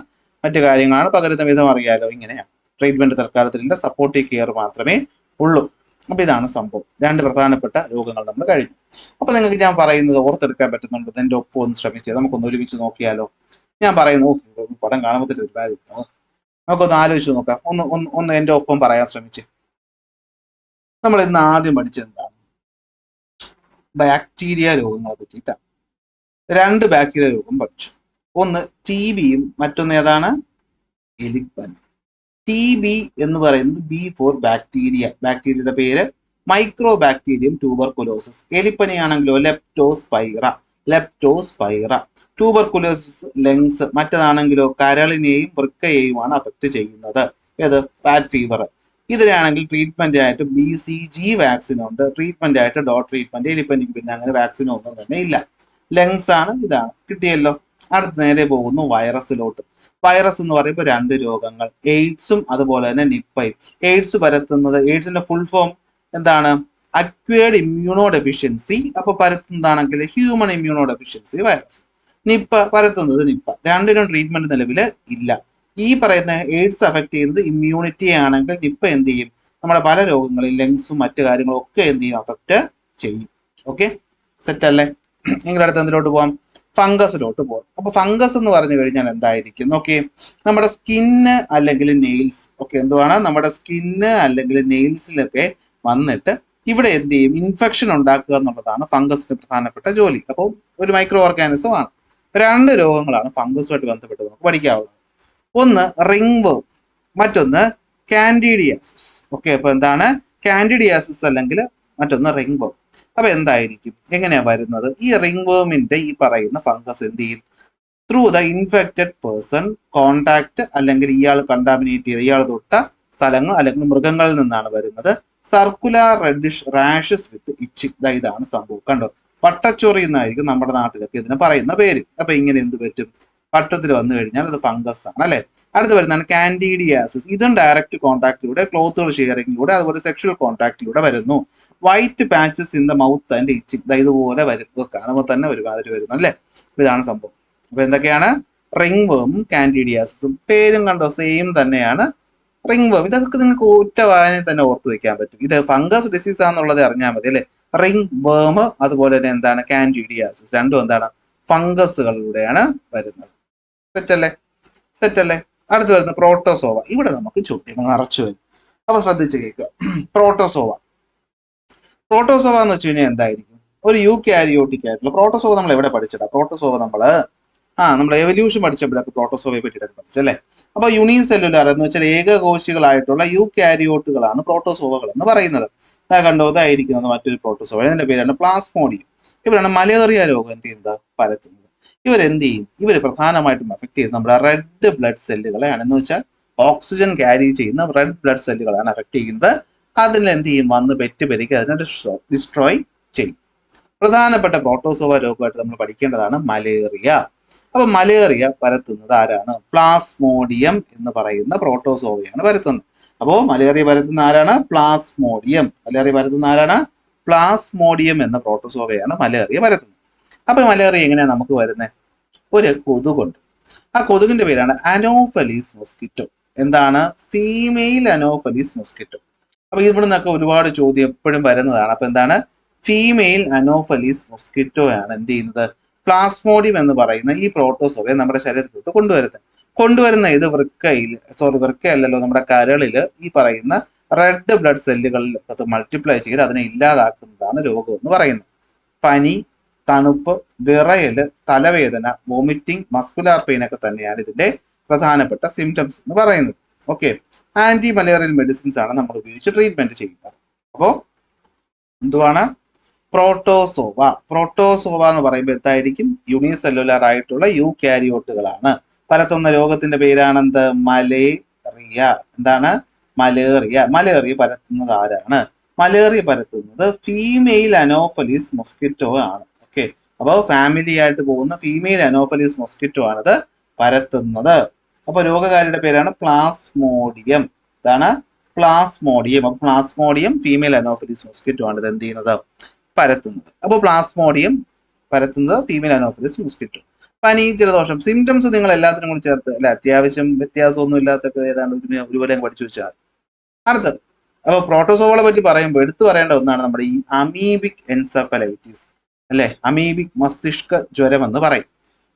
മറ്റു കാര്യങ്ങളാണ്. പകരുന്ന വിധം അറിയാലോ, ഇങ്ങനെയാണ്. ട്രീറ്റ്മെന്റ് തൽക്കാലത്തിലില്ല, സപ്പോർട്ടീവ് കെയർ മാത്രമേ ഉള്ളൂ. അപ്പൊ ഇതാണ് സംഭവം. 2 പ്രധാനപ്പെട്ട രോഗങ്ങൾ നമ്മൾ കഴിഞ്ഞു. അപ്പൊ നിങ്ങൾക്ക് ഞാൻ പറയുന്നത് ഓർത്തെടുക്കാൻ പറ്റുന്നുണ്ട്? എന്റെ ഒപ്പം ഒന്ന് ശ്രമിച്ചേ, നമുക്കൊന്ന് ഒരുമിച്ച് നോക്കിയാലോ? ഞാൻ പറയുന്നു, പടം കാണുമ്പോൾ നമുക്കൊന്ന് ആലോചിച്ച് നോക്കാം. ഒന്ന് എന്റെ ഒപ്പം പറയാൻ ശ്രമിച്ച്. നമ്മൾ ഇന്ന് ആദ്യം പഠിച്ചത് എന്താണ്? ബാക്ടീരിയ രോഗങ്ങളെ പറ്റിയിട്ടാണ്. 2 ബാക്ടീരിയ രോഗം പഠിച്ചു. ഒന്ന് TBയും മറ്റൊന്ന് ഏതാണ്? എലിപ്പനി. TB എന്ന് പറയുന്നത് B ഫോർ ബാക്ടീരിയ. ബാക്ടീരിയയുടെ പേര് മൈക്രോ ബാക്ടീരിയം ട്യൂബർകുലോസിസ്. എലിപ്പനിയാണെങ്കിലോ ലെപ്റ്റോസ്പൈറ. Tuberculosis lungs. മറ്റതാണെങ്കിലോ കരളിനെയും വൃക്കയെയുമാണ് അഫക്റ്റ് ചെയ്യുന്നത്. ഏത്? Rat fever. ഇതിനാണെങ്കിൽ ട്രീറ്റ്മെന്റ് ആയിട്ട് BCG വാക്സിൻ ഉണ്ട്. ട്രീറ്റ്മെന്റ് ആയിട്ട് ട്രീറ്റ്മെന്റ്. എലിപ്പനിക്ക് പിന്നെ അങ്ങനെ വാക്സിൻ ഒന്നും തന്നെ ഇല്ല. ലങ്സ് ആണ്. ഇതാണ് കിട്ടിയല്ലോ. അടുത്ത് നേരെ പോകുന്നു വൈറസിലോട്ട്. വൈറസ് എന്ന് പറയുമ്പോൾ 2 രോഗങ്ങൾ, എയ്ഡ്സും അതുപോലെ തന്നെ നിപ്പയും. എയ്ഡ്സിന്റെ ഫുൾ ഫോം എന്താണ്? Acquired immunodeficiency. അപ്പൊ പരത്തുന്നതാണെങ്കിൽ human immunodeficiency virus. Nipah പരത്തുന്നത് നിപ്പ. 2നും ട്രീറ്റ്മെന്റ് നിലവിൽ ഇല്ല. ഈ പറയുന്ന എയ്ഡ്സ് അഫക്ട് ചെയ്യുന്നത് ഇമ്മ്യൂണിറ്റിയെ ആണെങ്കിൽ നിപ്പ എന്ത് ചെയ്യും? നമ്മുടെ പല രോഗങ്ങളിൽ ലങ്സും മറ്റു കാര്യങ്ങളും ഒക്കെ എന്ത് ചെയ്യും? അഫക്റ്റ് ചെയ്യും. ഓക്കെ, സെറ്റ് അല്ലേ? നിങ്ങളുടെ അടുത്ത് എന്തിലോട്ട് പോവാം? ഫംഗസിലോട്ട് പോകും. അപ്പൊ ഫംഗസ് എന്ന് പറഞ്ഞു കഴിഞ്ഞാൽ എന്തായിരിക്കും? ഓക്കെ, നമ്മുടെ സ്കിന്ന് അല്ലെങ്കിൽ നെയിൽസ്, ഓക്കെ, എന്തുവാണ്, നമ്മുടെ സ്കിന്ന് അല്ലെങ്കിൽ നെയിൽസിലൊക്കെ വന്നിട്ട് ഇവിടെ എന്ത് ചെയ്യും? ഇൻഫെക്ഷൻ ഉണ്ടാക്കുക എന്നുള്ളതാണ് ഫംഗസിന്റെ പ്രധാനപ്പെട്ട ജോലി. അപ്പോൾ ഒരു മൈക്രോ ഓർഗാനിസം ആണ്. രണ്ട് രോഗങ്ങളാണ് ഫംഗസുമായിട്ട് ബന്ധപ്പെട്ട് നമുക്ക് പഠിക്കാവുന്നത്. ഒന്ന് റിംഗ് വേം, മറ്റൊന്ന് കാൻഡിഡിയാസിസ്. ഓക്കെ, അപ്പൊ എന്താണ് കാൻഡിഡിയാസിസ് അല്ലെങ്കിൽ മറ്റൊന്ന് റിംഗ് വേം. അപ്പൊ എന്തായിരിക്കും, എങ്ങനെയാ വരുന്നത്? ഈ റിംഗ് വേമിന്റെ ഈ പറയുന്ന ഫംഗസ് എന്ത് ചെയ്യും? Through the infected person contact, അല്ലെങ്കിൽ ഇയാൾ കണ്ടാമിനേറ്റ് ചെയ്ത, ഇയാൾ തൊട്ട സ്ഥലങ്ങൾ അല്ലെങ്കിൽ മൃഗങ്ങളിൽ നിന്നാണ് വരുന്നത്. സർക്കുലർ റെഡിഷ് റാഷസ് വിത്ത് ഇച്ചിങ്, ഇതാണ് സംഭവം. കണ്ടോ, പട്ടച്ചൊറി എന്നായിരിക്കും നമ്മുടെ നാട്ടിലൊക്കെ ഇതിന് പറയുന്ന പേര്. അപ്പൊ ഇങ്ങനെ എന്ത് പറ്റും? പട്ടത്തിൽ വന്നു കഴിഞ്ഞാൽ അത് ഫംഗസ് ആണ് അല്ലെ. അടുത്ത് വരുന്നതാണ് കാൻഡിഡിയാസിസ്. ഇതും ഡയറക്റ്റ് കോൺടാക്റ്റിലൂടെ, ക്ലോത്തുകൾ ഷെയറിങ്ങിലൂടെ, അതുപോലെ സെക്ഷൽ കോൺടാക്റ്റിലൂടെ വരുന്നു. White patches in the mouth and itching, ഇതുപോലെ വരും. കാണുമ്പോൾ തന്നെ ഒരുമാതിരി വരുന്നു അല്ലെ. ഇതാണ് സംഭവം. അപ്പൊ എന്തൊക്കെയാണ്? റിംഗ് വേമും കാൻഡിഡിയാസിസും. പേരും കണ്ടോ, സെയിം തന്നെയാണ്. റിംഗ് വേം, ഇതൊക്കെ നിങ്ങൾക്ക് ഒറ്റ വായനയിൽ തന്നെ ഓർത്ത് വെക്കാൻ പറ്റും. ഇത് ഫംഗസ് ഡിസീസ് ആണെന്നുള്ളത് അറിഞ്ഞാൽ മതി അല്ലെ. റിംഗ് വേം, അതുപോലെ തന്നെ എന്താണ് കാൻഡിഡിയാസിസ്, രണ്ടും എന്താണ്? ഫംഗസുകളിലൂടെയാണ് വരുന്നത്. സെറ്റ് അല്ലേ? സെറ്റ് അല്ലേ? അടുത്ത് വരുന്ന പ്രോട്ടോസോവ. ഇവിടെ നമുക്ക് ചോദ്യങ്ങൾ നിറച്ചു വരും. അപ്പൊ ശ്രദ്ധിച്ച് കേൾക്കുക. പ്രോട്ടോസോവ. പ്രോട്ടോസോവ എന്ന് വെച്ച് കഴിഞ്ഞാൽ എന്തായിരിക്കും? ഒരു യൂകാരിയോട്ടിക് ആയിട്ടുള്ള പ്രോട്ടോസോവ. നമ്മൾ എവിടെ പഠിച്ചതാ പ്രോട്ടോസോവ? നമ്മൾ എവല്യൂഷൻ പഠിച്ചപ്പോഴൊക്കെ പ്രോട്ടോസോവയെ പറ്റിയിട്ട് പഠിച്ചല്ലേ. അപ്പൊ യൂണിസെല്ലുലാർ എന്ന് വെച്ചാൽ ഏകകോശികളായിട്ടുള്ള യൂകാരിയോട്ടുകളാണ് പ്രോട്ടോസോവകൾ എന്ന് പറയുന്നത്. കണ്ടോ, ഇതായിരിക്കുന്നത് മറ്റൊരു പ്രോട്ടോസോവ. ഇതിന്റെ പേരാണ് പ്ലാസ്മോഡിയം. ഇവരാണ് മലേറിയ രോഗം എന്ത് ചെയ്യുന്നത്? പരത്തുന്നത്. ഇവരെന്ത് ചെയ്യും? ഇവർ പ്രധാനമായിട്ടും അഫക്ട് ചെയ്യുന്നത് നമ്മുടെ റെഡ് ബ്ലഡ് സെല്ലുകളെയാണ്. എന്ന് വെച്ചാൽ ഓക്സിജൻ ക്യാരി ചെയ്യുന്ന റെഡ് ബ്ലഡ് സെല്ലുകളാണ് അഫക്ട് ചെയ്യുന്നത്. അതിൽ എന്ത് ചെയ്യും? വന്ന് പെറ്റുപെരുക്കി അതിനെ ഡിസ്ട്രോയ് ചെയ്യും. പ്രധാനപ്പെട്ട പ്രോട്ടോസോവ രോഗമായിട്ട് നമ്മൾ പഠിക്കേണ്ടതാണ് മലേറിയ. അപ്പൊ മലേറിയ പരത്തുന്നത് ആരാണ്? പ്ലാസ്മോഡിയം എന്ന് പറയുന്ന പ്രോട്ടോസോവയാണ് പരത്തുന്നത്. അപ്പോ മലേറിയ പരത്തുന്ന ആരാണ്? പ്ലാസ്മോഡിയം. മലേറിയ പരത്തുന്ന ആരാണ്? പ്ലാസ്മോഡിയം എന്ന പ്രോട്ടോസോവയാണ് മലേറിയ പരത്തുന്നത്. അപ്പൊ മലേറിയ എങ്ങനെയാ നമുക്ക് വരുന്നത്? ഒരു കൊതുകുണ്ട്. ആ കൊതുകിന്റെ പേരാണ് അനോഫലീസ് മൊസ്കിറ്റോ. എന്താണ്? Female Anopheles mosquito. അപ്പൊ ഇവിടെ നിന്നൊക്കെ ഒരുപാട് ചോദ്യം എപ്പോഴും വരുന്നതാണ്. അപ്പൊ എന്താണ്? ഫീമെയിൽ അനോഫലീസ് മൊസ്കിറ്റോ ആണ് എന്ത് ചെയ്യുന്നത്? പ്ലാസ്മോഡിയം എന്ന് പറയുന്ന ഈ പ്രോട്ടോസോവയെ നമ്മുടെ ശരീരത്തിലോട്ട് കൊണ്ടുവരുന്ന ഇത് വൃക്കയല്ലല്ലോ, നമ്മുടെ കരളില് ഈ പറയുന്ന റെഡ് ബ്ലഡ് സെല്ലുകളിൽ അത് മൾട്ടിപ്ലൈ ചെയ്ത് അതിനെ ഇല്ലാതാക്കുന്നതാണ് രോഗം എന്ന് പറയുന്നത്. പനി, തണുപ്പ്, വിറയല്, തലവേദന, വോമിറ്റിംഗ്, മസ്കുലാർ പെയിൻ ഒക്കെ തന്നെയാണ് ഇതിന്റെ പ്രധാനപ്പെട്ട സിംറ്റംസ് എന്ന് പറയുന്നത്. ഓക്കെ, ആന്റി മലേറിയൽ മെഡിസിൻസ് ആണ് നമ്മൾ ഉപയോഗിച്ച് ട്രീറ്റ്മെന്റ് ചെയ്യുന്നത്. അപ്പോ എന്തുവാണ്? പ്രോട്ടോസോവ. പ്രോട്ടോസോവ എന്ന് പറയുമ്പോൾ എന്തായിരിക്കും? യൂണിസെല്ലുലാർ ആയിട്ടുള്ള യൂകാരിയോട്ടുകളാണ്. പരത്തുന്ന രോഗത്തിന്റെ പേരാണ് എന്ത്? മലേറിയ. എന്താണ്? മലേറിയ. മലേറിയ പരത്തുന്നത് ആരാണ്? മലേറിയ പരത്തുന്നത് ഫീമെയിൽ അനോഫലീസ് മൊസ്കിറ്റോ ആണ്. ഓക്കെ, അപ്പോൾ ഫാമിലി ആയിട്ട് പോകുന്ന ഫീമെയിൽ അനോഫലീസ് മൊസ്കിറ്റോ ആണിത് പരത്തുന്നത്. അപ്പൊ രോഗകാരിയുടെ പേരാണ് പ്ലാസ്മോഡിയം. ഇതാണ് പ്ലാസ്മോഡിയം. അപ്പൊ പ്ലാസ്മോഡിയം ഫീമെയിൽ അനോഫലീസ് മൊസ്കിറ്റോ ആണ് ഇത് എന്ത് ചെയ്യുന്നത്? പരത്തുന്നത്. അപ്പോൾ പ്ലാസ്മോഡിയം പരത്തുന്നത് ഫീമെയിൽ അനോഫലീസ് മൊസ്കിറ്റോ. പനി, ജലദോഷം, സിംറ്റംസ് നിങ്ങൾ എല്ലാത്തിനും കൂടി ചേർത്ത് അല്ലെ, അത്യാവശ്യം വ്യത്യാസമൊന്നും ഇല്ലാത്തൊക്കെ ഏതാണ്ട് ഒരുപോലെ പഠിച്ചു വെച്ചാൽ. അടുത്തത്, അപ്പൊ പ്രോട്ടോസോവളെ പറ്റി പറയുമ്പോൾ എടുത്തു പറയേണ്ട ഒന്നാണ് നമ്മുടെ ഈ അമീബിക് എൻസെഫലൈറ്റിസ് അല്ലെ, അമീബിക് മസ്തിഷ്ക ജ്വരം എന്ന് പറയും.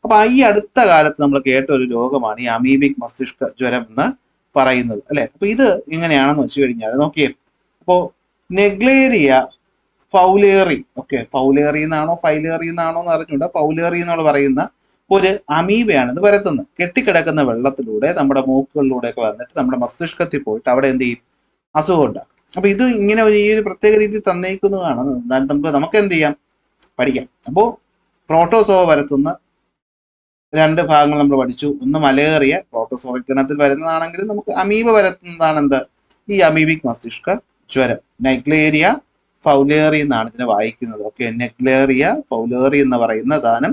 അപ്പൊ ഈ അടുത്ത കാലത്ത് നമ്മൾ കേട്ട ഒരു രോഗമാണ് ഈ അമീബിക് മസ്തിഷ്ക ജ്വരം എന്ന് പറയുന്നത് അല്ലെ. അപ്പൊ ഇത് എങ്ങനെയാണെന്ന് വെച്ച് കഴിഞ്ഞാൽ നോക്കിയേ. അപ്പോ നെഗ്ലേരിയ ഫൗലേറി, ഓക്കെ, ഫൗലേറി എന്നാണോ ഫൈലേറി എന്നാണോ എന്ന് അറിഞ്ഞുകൂടാ, ഫൗലേറി എന്നുള്ള പറയുന്ന ഒരു അമീബയാണ് ഇത് പരത്തുന്നത്. കെട്ടിക്കിടക്കുന്ന വെള്ളത്തിലൂടെ നമ്മുടെ മൂക്കുകളിലൂടെ ഒക്കെ വന്നിട്ട് നമ്മുടെ മസ്തിഷ്കത്തിൽ പോയിട്ട് അവിടെ എന്ത് ചെയ്യും? അസുഖം ഉണ്ടാകും. അപ്പൊ ഇത് ഇങ്ങനെ ഈ ഒരു പ്രത്യേക രീതിയിൽ തന്നേക്കുന്നതാണ്. നമുക്ക് എന്ത് ചെയ്യാം? പഠിക്കാം. അപ്പോ പ്രോട്ടോസോവ പരത്തുന്ന രണ്ട് ഭാഗങ്ങൾ നമ്മൾ പഠിച്ചു. ഒന്ന് മലേറിയ, പ്രോട്ടോസോവ ഗണത്തിൽ വരുന്നതാണെങ്കിൽ നമുക്ക് അമീബ പരത്തുന്നതാണ് എന്ത്? ഈ അമീബിക് മസ്തിഷ്ക ജ്വരം. നെഗ്ലേരിയ ഫൗലേറി എന്നാണ് ഇതിനെ വായിക്കുന്നത്. ഓക്കെ, നെഗ്ലേറിയ ഫൗലേറി എന്ന് പറയുന്ന ദാനം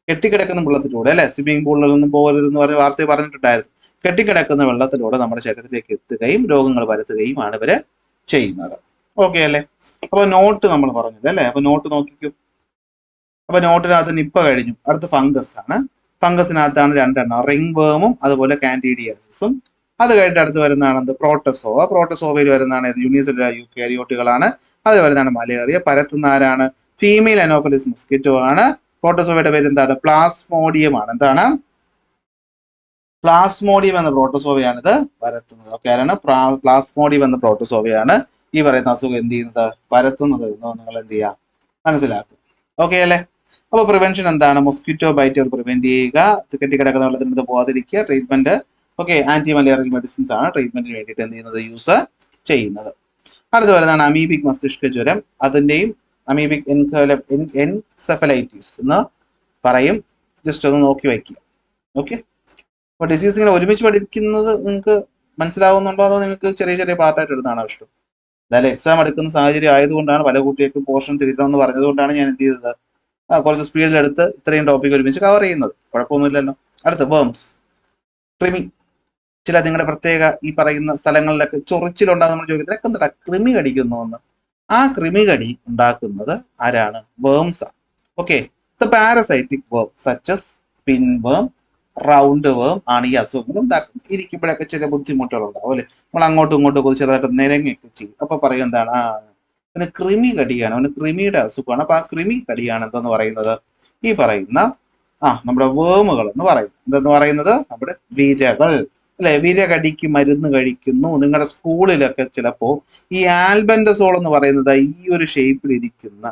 കെട്ടിക്കിടക്കുന്ന വെള്ളത്തിലൂടെ അല്ലെ, സ്വിമ്മിംഗ് പൂളിൽ നിന്നും പോകരുതെന്ന് പറഞ്ഞ വാർത്ത പറഞ്ഞിട്ടുണ്ടായിരുന്നു. കെട്ടിക്കിടക്കുന്ന വെള്ളത്തിലൂടെ നമ്മുടെ ശരീരത്തിലേക്ക് എത്തുകയും രോഗങ്ങൾ പരത്തുകയും ആണ് ഇവര് ചെയ്യുന്നത്. ഓക്കെ അല്ലേ? അപ്പൊ നോട്ട് നമ്മൾ പറഞ്ഞത് അല്ലെ. അപ്പൊ നോട്ട് നോക്കിക്കൂ. അപ്പൊ നോട്ടിനകത്ത് നിപ്പ കഴിഞ്ഞു. അടുത്ത ഫംഗസ് ആണ്. ഫംഗസിനകത്താണ് രണ്ടെണ്ണം, റിംഗ് വേമും അതുപോലെ കാൻഡിഡിയാസിസും. അത് കഴിഞ്ഞിട്ട് അടുത്ത് വരുന്നതാണ് പ്രോട്ടോസോവ. പ്രോട്ടോസോവയിൽ വരുന്നതാണ് യൂണിസെല്ലുലാർ യൂകാരിയോട്ടുകളാണ്. അത് വരുന്നതാണ് മലേറിയ. പരത്തുന്ന ആരാണ്? ഫീമെയിൽ അനോഫലീസ് മൊസ്കിറ്റോ ആണ്. പ്രോട്ടോസോവയുടെ പേര് എന്താണ്? പ്ലാസ്മോഡിയം ആണ്. എന്താണ്? പ്ലാസ്മോഡിയം എന്ന പ്രോട്ടോസോവയാണ് ഇത് പരത്തുന്നത്. ഓക്കെ, ആരാണ്? പ്ലാസ്മോഡിയം എന്ന പ്രോട്ടോസോവയാണ് ഈ പറയുന്ന അസുഖം എന്ത് ചെയ്യുന്നത്? പരത്തുന്നത് എന്ന് നിങ്ങൾ എന്ത് ചെയ്യുക? മനസ്സിലാക്കുക. ഓക്കെ അല്ലേ? അപ്പോൾ പ്രിവെൻഷൻ എന്താണ്? മൊസ്കിറ്റോ ബൈറ്റുകൾ പ്രിവെന്റ് ചെയ്യുക, കെട്ടിക്കിടക്കുന്ന വെള്ളത്തിനടുത്ത് പോകാതിരിക്കുക. Treatment okay, anti malarial medicines ആണ് ട്രീറ്റ്മെന്റിന് വേണ്ടിയിട്ട് എന്ത് ചെയ്യുന്നത്? യൂസ് ചെയ്യുന്നത്. അടുത്ത് വരുന്നതാണ് അമീബിക് മസ്തിഷ്ക ജ്വരം. അതിന്റെയും അമീബിക് എൻസെഫലൈറ്റിസ് എന്ന് പറയും. ജസ്റ്റ് ഒന്ന് നോക്കി വയ്ക്കുക. ഓക്കെ, അപ്പോൾ ഡിസീസ് ഇങ്ങനെ ഒരുമിച്ച് പഠിക്കുന്നത് നിങ്ങൾക്ക് മനസ്സിലാവുന്നുണ്ടോ, അതോ നിങ്ങൾക്ക് ചെറിയ ചെറിയ പാർട്ടായിട്ട് എടുത്താണ് ഇഷ്ടം? എന്തായാലും എക്സാം എടുക്കുന്ന സാഹചര്യം ആയതുകൊണ്ടാണ് പല കുട്ടികൾക്കും പോർഷൻ തിരിക്കണമെന്ന് പറഞ്ഞതുകൊണ്ടാണ് ഞാൻ എന്ത് ചെയ്തത്, കുറച്ച് സ്പീഡിലെടുത്ത് ഇത്രയും ടോപ്പിക് ഒരുമിച്ച് കവർ ചെയ്യുന്നത്. കുഴപ്പമൊന്നുമില്ലല്ലോ. അടുത്ത് വേംസ്, കൃമി. ചില നിങ്ങളുടെ പ്രത്യേക ഈ പറയുന്ന സ്ഥലങ്ങളിലൊക്കെ ചൊറിച്ചിലുണ്ടാകുന്ന നമ്മൾ ചോദിക്കുന്നത് എന്താ കൃമി കടിക്കുന്നു എന്ന്. ആ കൃമി കടി ഉണ്ടാക്കുന്നത് ആരാണ്? വേംസ് ആണ്. ഓക്കെ, ദ പാരസൈറ്റിക് വേം സച്ചസ് പിൻ വേം, റൗണ്ട് വേം ആണ് ഈ അസുഖങ്ങൾ ഉണ്ടാക്കുന്നത്. ഇരിക്കുമ്പോഴൊക്കെ ചില ബുദ്ധിമുട്ടുകൾ ഉണ്ടാവും അല്ലെ, നമ്മൾ അങ്ങോട്ടും ഇങ്ങോട്ടും ഒക്കെ ചെറുതായിട്ട് നിരങ്ങൊക്കെ ചെയ്യും. അപ്പൊ പറയും എന്താണ്, അവന് കൃമി കടിയാണ്, അവന് കൃമിയുടെ അസുഖമാണ്. അപ്പൊ ആ കൃമി കടിയാണ് എന്തെന്ന് പറയുന്നത്? ഈ പറയുന്ന നമ്മുടെ വേമുകൾ എന്ന് പറയുന്നത്. എന്തെന്ന് പറയുന്നത്? നമ്മുടെ വിരകൾ അല്ലെ. വിരകടിക്ക് മരുന്ന് കഴിക്കുന്നു. നിങ്ങളുടെ സ്കൂളിലൊക്കെ ചിലപ്പോ ഈ ആൽബൻഡസോൾ എന്ന് പറയുന്നത് ഈ ഒരു ഷേപ്പിൽ ഇരിക്കുന്ന